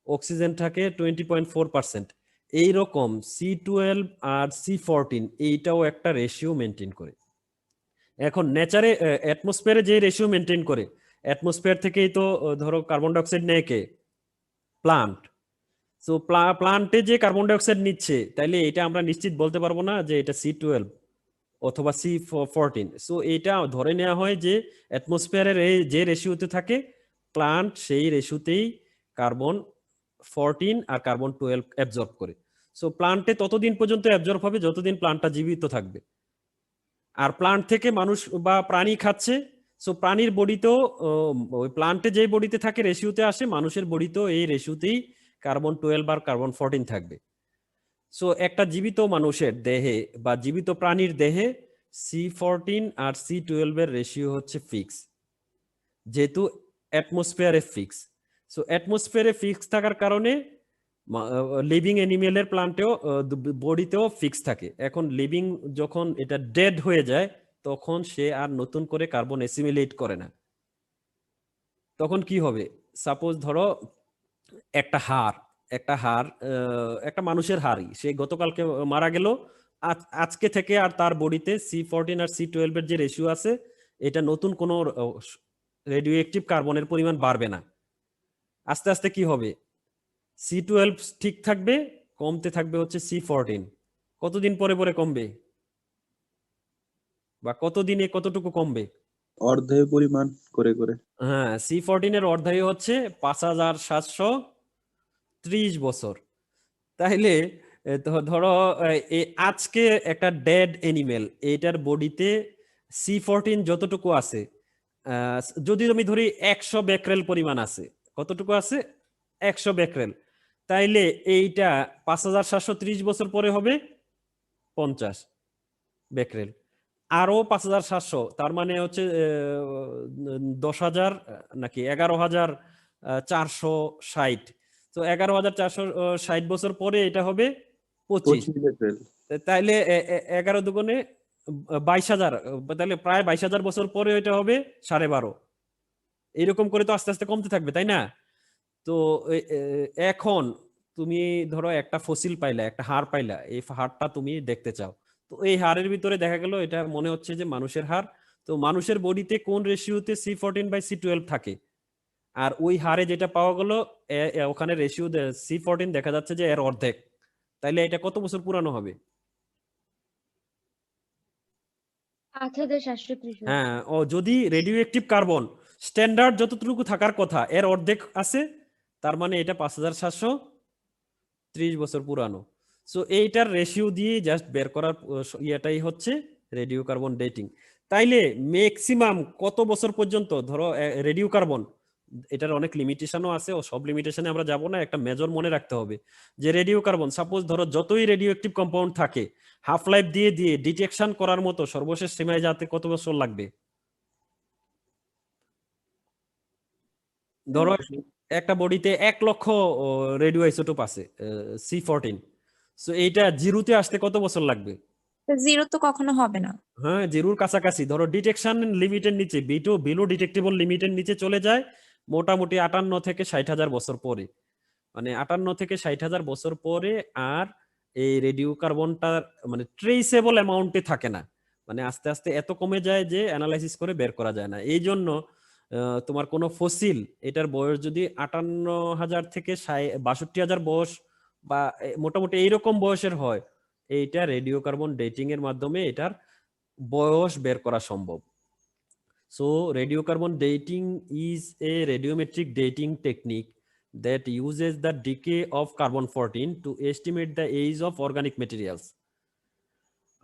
অক্সিজেন থাকে 20.4%। এইরকম C12 আর C14 এইটাও একটা রেশিও মেনটেন করে। এখন নেচারে অ্যাটমসফিয়ারে যে রেশিও মেনটেন করে, অ্যাটমসফিয়ার থেকেই তো ধরো কার্বন ডাইঅক্সাইড নেয় কে? প্লান্ট। সো প্লান্টে যে কার্বন ডাইঅক্সাইড নিচ্ছে, তাইলে এটা আমরা নিশ্চিত বলতে পারবো না যে এটা C12 অথবা C14। সো এটা ধরে নেওয়া হয় যে অ্যাটমসফিয়ারের যে রেশিওতে থাকে প্লান্ট সেই রেশিওতেই কার্বন 14 আর কার্বন 12 অ্যাবজর্ব করে। সো প্লান্টে ততদিন পর্যন্ত অ্যাবজর্ব হবে যতদিন প্লান্টটা জীবিত থাকবে। আর প্লান্ট থেকে মানুষ বা প্রাণী খাচ্ছে, সো প্রাণীর বডিতেও ওই প্লান্টে যে বডিতে থাকে রেশিওতে আসে, মানুষের বডিতেও এই রেশিওতেই কার্বন 12 আর কার্বন 14 থাকবে। সো একটা জীবিত মানুষের দেহে বা জীবিত প্রাণীর দেহে C14 আর C12 এর রেশিও হচ্ছে ফিক্স, যেহেতু অ্যাটমসফিয়ারে ফিক্স। সো অ্যাটমসফিয়ারে ফিক্স থাকার কারণে লিভিং অ্যানিমেলের প্লান্টেও বডিতেও ফিক্স থাকে। এখন লিভিং যখন এটা ডেড হয়ে যায় তখন সে আর নতুন করে কার্বন অ্যাসিমিলেট করে না। তখন কি হবে? সাপোজ ধরো একটা হাড় একটা মানুষের হাড়ই, সে গতকালকে মারা গেল, আজকে থেকে আর তার বডিতে C14 আর C12 এর যে রেশিও আছে, এটা নতুন কোনো রেডিও অ্যাক্টিভ কার্বনের পরিমাণ বাড়বে না। আস্তে আস্তে কি হবে? C12 ঠিক থাকবে, কমতে থাকবে হচ্ছে C14। কতদিন পরে পরে কমবে বা কতদিনে কতটুকু কমবে? অর্ধেক পরিমাণ করে করে। হ্যাঁ, C14 এর অর্ধায়ু হচ্ছে 5730 বছর। তাইলে ধরো আজকে একটা ডেড এনিমেল, এটার বডিতে C14 যতটুকু আছে, যদি আমি ধরি 100 বেক্রেল পরিমাণ আছে, কতটুকু আছে? 100 বেক্রেল। তাইলে এইটা 5730 বছর পরে হবে 50 বেক্রেল, আরো 5700, তার মানে হচ্ছে 10,000 নাকি 11,460। তো 11,460 বছর পরে এটা হবে 25। তাইলে 11 দুগুণে 22,000, তাহলে প্রায় 22,000 বছর পরে এটা হবে 12.5। এইরকম করে তো আস্তে আস্তে কমতে থাকবে, তাই না? তো এখন তুমি ধরো একটা ফসিল পাইলা, একটা হাড় পাইলা, এই হাড়টা তুমি দেখতে চাও, তো এই হাড়ের ভিতরে দেখা গেল এটা মনে হচ্ছে যে মানুষের হাড়। তো মানুষের বডিতে কোন রেশিওতে C14/C12 থাকে, আর ওই হাড়ে যেটা পাওয়া গেল ওখানে রেশিও C14 দেখা যাচ্ছে যে এর অর্ধেক। তাইলে এটা কত বছর পুরানো হবে? 8,730 বছর। হ্যাঁ, ও যদি রেডিও অ্যাক্টিভ কার্বন স্ট্যান্ডার্ড যতটুকু থাকার কথা এর অর্ধেক আছে, তার মানে এটা 5730 বছর পুরানো। সো এইটার রেশিও দিয়ে জাস্ট বের করার ইয়েটাই হচ্ছে রেডিও কার্বন ডেটিং। তাইলে ম্যাক্সিমাম কত বছর পর্যন্ত ধরো রেডিও কার্বন, এটার অনেক লিমিটেশনও আছে, ও সব লিমিটেশনে আমরা যাব না, একটা মেজর মনে রাখতে হবে যে রেডিও কার্বন সাপোজ ধরো যতই রেডিও অ্যাক্টিভ কম্পাউন্ড থাকে, হাফ লাইফ দিয়ে দিয়ে ডিটেকশন করার মতো সর্বশেষ সীমায় যাতে কত বছর লাগবে? ধরো একটা বডিতে 1 লক্ষ রেডিও আইসোটোপ আছে C14, সো এইটা জিরোতে আসতে কত বছর লাগবে? জিরো তো কখনো হবে না। হ্যাঁ, জিরোর কাছাকাছি। ধরো ডিটেকশন লিমিটের নিচে, বিলো ডিটেক্টেবল লিমিটের নিচে চলে যায় মোটামুটি 58 থেকে 60,000 বছর পরে। মানে 58 থেকে 60,000 বছর পরে আর এই রেডিও কার্বনটা মানে ট্রেসেবল অ্যামাউন্টে থাকে না, মানে আস্তে আস্তে এত কমে যায় যে অ্যানালাইসিস করে বের করা যায় না। এই জন্য তোমার কোনো ফসিল এটার বয়স যদি 58,000 থেকে 62,000 বয়স বা মোটামুটি এইরকম বয়সের হয়, এইটা রেডিও কার্বন ডেটিং এর মাধ্যমে এটার বয়স বের করা সম্ভব। So radio carbon dating is a radiometric dating technique that uses the decay of carbon-14 to estimate the age of organic materials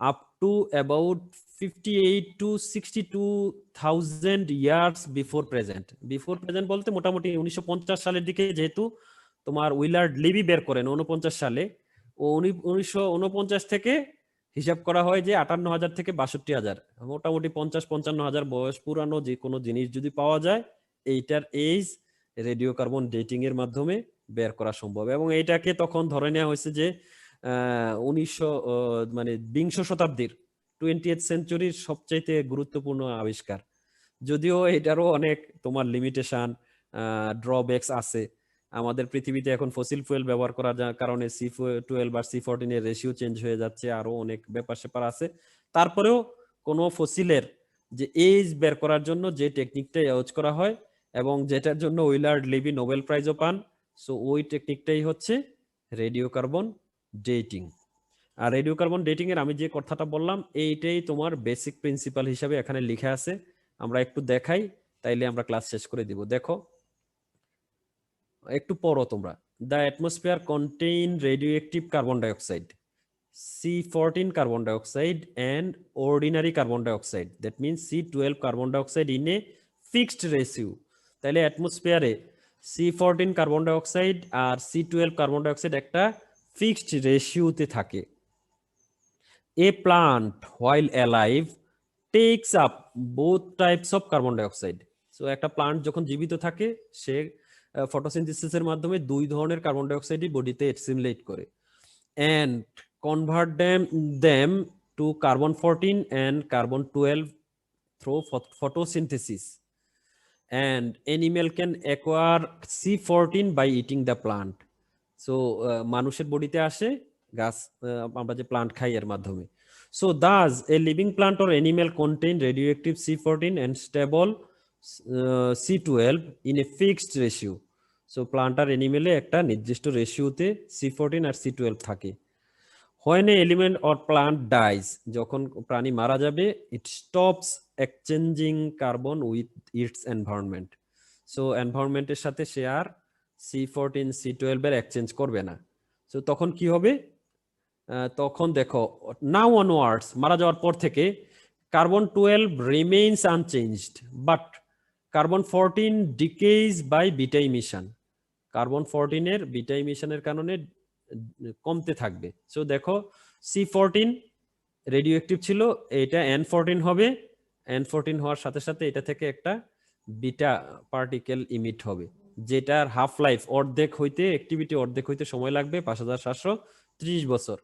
up to about 58 to 62,000 years before present. Before present বলতে মোটামুটি 1950 সালের দিকে, যেহেতু তোমার Willard লিবি বের করেন 49 সালে, ও 1949 থেকে হিসাব করা হয় যে 58,000 থেকে 62,000, মোটামুটি 50-55,000 বয়স পুরানো যে কোনো জিনিস যদি পাওয়া যায়, এইটার এজ রেডিও কার্বন ডেটিং এর মাধ্যমে বের করা সম্ভব। এবং এইটাকে তখন ধরে নেওয়া হয়েছে যে 20 শতাব্দীর 20th সেঞ্চুরির সবচাইতে গুরুত্বপূর্ণ আবিষ্কার। যদিও এটারও অনেক তোমার লিমিটেশন, ড্রব্যাকস আছে। আমাদের পৃথিবীতে এখন ফসিল ফুয়েল ব্যবহার করার কারণে C12 আর C14 এর রেশিও চেঞ্জ হয়ে যাচ্ছে, আরো অনেক ব্যাপার স্যাপার আছে। তারপরেও কোনো ফসিলের যে এজ বের করার জন্য যে টেকনিকটা ইউজ করা হয় এবং যেটার জন্য উইলার্ড লিভি নোবেল প্রাইজও পান, সো ওই টেকনিকটাই হচ্ছে রেডিও কার্বন ডেটিং। আর রেডিও কার্বন ডেটিং এর আমি যে কথাটা বললাম এইটাই তোমার বেসিক প্রিন্সিপাল হিসাবে এখানে লেখা আছে। আমরা একটু দেখাই, তাইলে আমরা ক্লাস শেষ করে দিব। দেখো একটু পড়ো তোমরা। The atmosphere contain radioactive carbon dioxide, C14 carbon dioxide and ordinary carbon dioxide, that means C12 carbon dioxide in a fixed ratio। তাহলে অ্যাটমসফিয়ারে C14 কার্বন ডাইঅক্সাইড আর C12 কার্বন ডাইঅক্সাইড একটা ফিক্সড রেশিওতে থাকে। A plant while alive takes up both types of carbon dioxide। So একটা plant যখন জীবিত থাকে সে ফটোসিনথেসিসের মাধ্যমে দুই ধরনের কার্বন ডাইঅক্সাইডই বডিতে অ্যাসিমিলেট করে and convert them to carbon 14 and carbon 12 through photosynthesis, and animal can acquire C14 by eating the plant। so মানুষের বডিতে আসে গাছ, আমরা যে প্লান্ট খাই এর মাধ্যমে। so thus a living plant or animal contain radioactive C14 and stable C12 in a fixed ratio। so plant আর অ্যানিমেলে একটা নির্দিষ্ট রেশিওতে C14 আর C12 থাকে। when an element or plant dies, যখন প্রাণী মারা যাবে, it stops exchanging carbon with its environment। so environment এর সাথে সে আর C14 C12 এর এক্সচেঞ্জ করবে না। so তখন কি হবে, তখন দেখো now onwards মারা যাওয়ার পর থেকে carbon 12 remains unchanged but carbon 14 decays by beta emission। Carbon 14 এর বিটা ইমিশনের কারণে কমতে থাকবে। সো দেখো C14 রেডিওঅ্যাক্টিভ ছিল, এটা N14 হবে, N14 হওয়ার সাথে সাথে এটা থেকে একটা বিটা পার্টিকেল ইমিট হবে, যেটার হাফ লাইফ অর্ধেক হইতে অ্যাক্টিভিটি অর্ধেক হইতে সময় লাগবে 5730 বছর।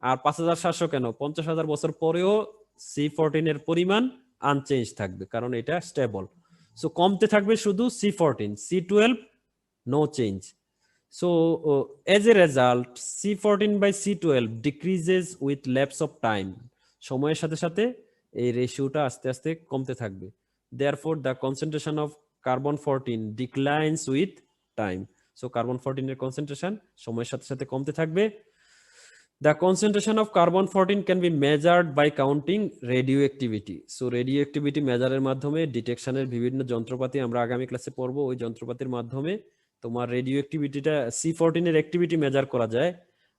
আর 5700 কেন, 50,000 বছর পরেও C14 এর পরিমাণ আনচেঞ্জ থাকবে, কারণ এটা স্টেবল। সো কমতে থাকবে শুধু C14, C12 no change। so as a result C14 by C12 decreases with lapse of time। সময়ের সাথে সাথে এই রেশিওটা আস্তে আস্তে কমতে থাকবে। therefore the concentration of carbon 14 declines with time। so carbon 14 এর কনসেন্ট্রেশন সময়ের সাথে সাথে কমতে থাকবে। the concentration of carbon 14 can be measured by counting radioactivity। so radioactivity মেজারের মাধ্যমে ডিটেকশনের বিভিন্ন যন্ত্রপাতি আমরা আগামী ক্লাসে পড়বো, ওই যন্ত্রপাতির মাধ্যমে তোমার রেডিও অ্যাক্টিভিটিটা C14 এর অ্যাক্টিভিটি মেজার করা যায়।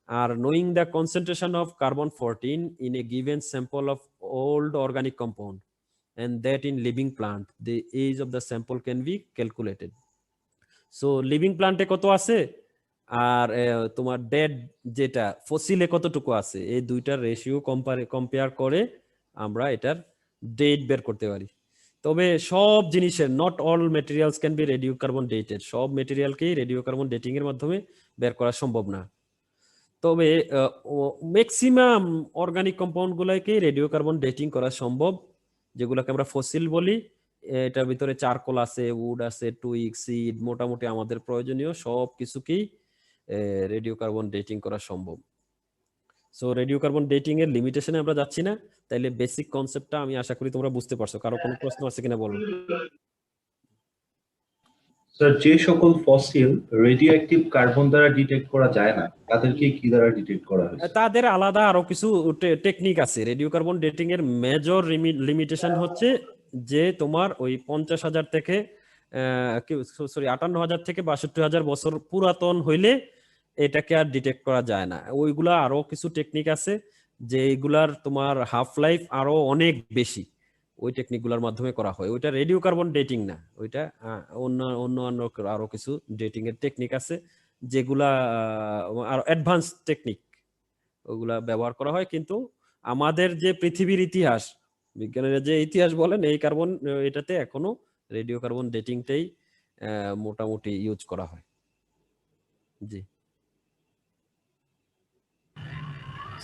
আর knowing the concentration of carbon 14 in a given sample of old organic compound and that in living plant the age of the sample can be calculated। so living প্লান্টে কত আছে আর তোমার dead যেটা ফসিলে কতটুকু আছে, এই দুইটার রেশিও কম্পেয়ার করে আমরা এটার ডেট বের করতে পারি। তবে সব জিনিসের not all materials can be radio carbon dated, সব ম্যাটেরিয়ালকেই রেডিও কার্বন ডেটিং এর মাধ্যমে বের করা সম্ভব না। তবে ম্যাক্সিমাম অর্গানিক কম্পাউন্ড গুলাকে রেডিও কার্বন ডেটিং করা সম্ভব, যেগুলোকে আমরা ফসিল বলি। এটার ভিতরে চারকোল আছে, উড আছে, টুইগ, সিড, মোটামুটি আমাদের প্রয়োজনীয় সব কিছুকেই রেডিও কার্বন ডেটিং করা সম্ভব। সো রেডিও কার্বন ডেটিং এর লিমিটেশনে আমরা যাচ্ছি না, তাইলে বেসিক কনসেপ্টটা আমি আশা করি তোমরা বুঝতে পারছো। কারো কোনো প্রশ্ন আছে কিনা বলো। স্যার, যে সকল ফসিল রেডিওঅ্যাক্টিভ কার্বন দ্বারা ডিটেক্ট করা যায় না তাদেরকে কি দ্বারা ডিটেক্ট করা হয়? তাদের আলাদা আরো কিছু টেকনিক আছে। রেডিও কার্বন ডেটিং এর মেজর লিমিটেশন হচ্ছে যে তোমার ওই 50,000 থেকে 58,000 থেকে 62,000 বছর পুরাতন হইলে এটাকে আর ডিটেক্ট করা যায় না। ওইগুলা আরো কিছু টেকনিক আছে যেগুলার তোমার হাফ লাইফ আরো অনেক বেশি, ওই টেকনিকগুলোর মাধ্যমে করা হয়। ওইটা রেডিও কার্বন ডেটিং না, ওইটা অন্য আরো কিছু ডেটিং এর টেকনিক আছে যেগুলা আরো অ্যাডভান্স টেকনিক, ওগুলা ব্যবহার করা হয়। কিন্তু আমাদের যে পৃথিবীর ইতিহাস, বিজ্ঞানের যে ইতিহাস বলেন, এই কার্বন এটাতে এখনো রেডিও কার্বন ডেটিংটাই মোটামুটি ইউজ করা হয়। জি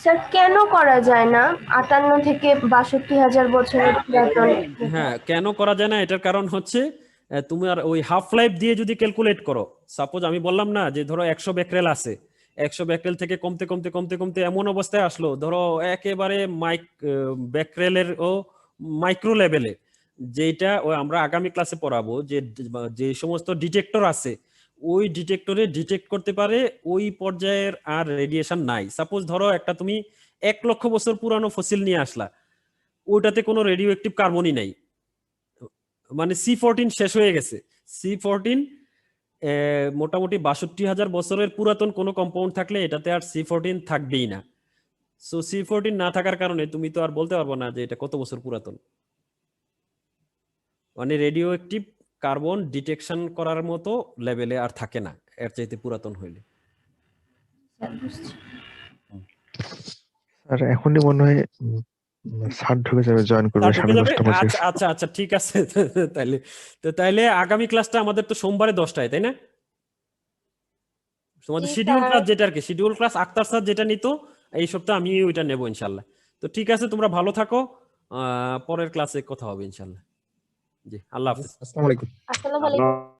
স্যার, কেন করা যায় না 58 থেকে 62,000 বছরের পুরাতন? হ্যাঁ, কেন করা যায় না এটার কারণ হচ্ছে তুমি আর ওই হাফ লাইফ দিয়ে যদি ক্যালকুলেট করো, সাপোজ আমি বললাম না যে ধরো 100 বেক্রেল আছে, 100 বেক্রেল থেকে কমতে কমতে কমতে কমতে এমন অবস্থায় আসলো ধরো একেবারে বেক্রেলের ও মাইক্রো লেভেলে, যেটা ওই আমরা আগামী ক্লাসে পড়াবো, যে সমস্ত ডিটেক্টর আছে ওই ডিটেক্টরে ডিটেক্ট করতে পারে ওই পর্যায়ের আর রেডিয়েশন নাই। সাপোজ ধরো একটা তুমি 1 লক্ষ বছর পুরানো ফসিল নিয়ে আসলা, ওইটাতে কোনো রেডিও অ্যাক্টিভ কার্বনই নাই, মানে C14 শেষ হয়ে গেছে। C14 মোটামুটি 62,000 বছরের পুরাতন কোনো কম্পাউন্ড থাকলে এটাতে আর C14 থাকবেই না। সো C14 না থাকার কারণে তুমি তো আর বলতে পারবো না যে এটা কত বছর পুরাতন। মানে রেডিও অ্যাক্টিভ কার্বন ডিটেকশন করার মতো লেভেলে আর থাকে না এর চাইতে পুরাতন হইলে। স্যার এখনই মনে হয় স্যার ঢুকে যাবে, জয়েন করবে, ঢুকে যাবে? 10:30 বাজে। আচ্ছা আচ্ছা ঠিক আছে। তাইলে আগামী ক্লাসটা আমাদের তো সোমবারে 10টায়, তাই না? তোমাদের শিডিউল ক্লাস যেটা আর কি, শিডিউল ক্লাস আক্তার স্যার যেটা নিত এই সপ্তাহে আমি ওইটা নেব ইনশাল্লাহ। তো ঠিক আছে, তোমরা ভালো থাকো, পরের ক্লাসে কথা হবে ইনশাল্লাহ। জি, আল্লাহ হাফেজ। আসসালামু আলাইকুম। আসসালামু আলাইকুম।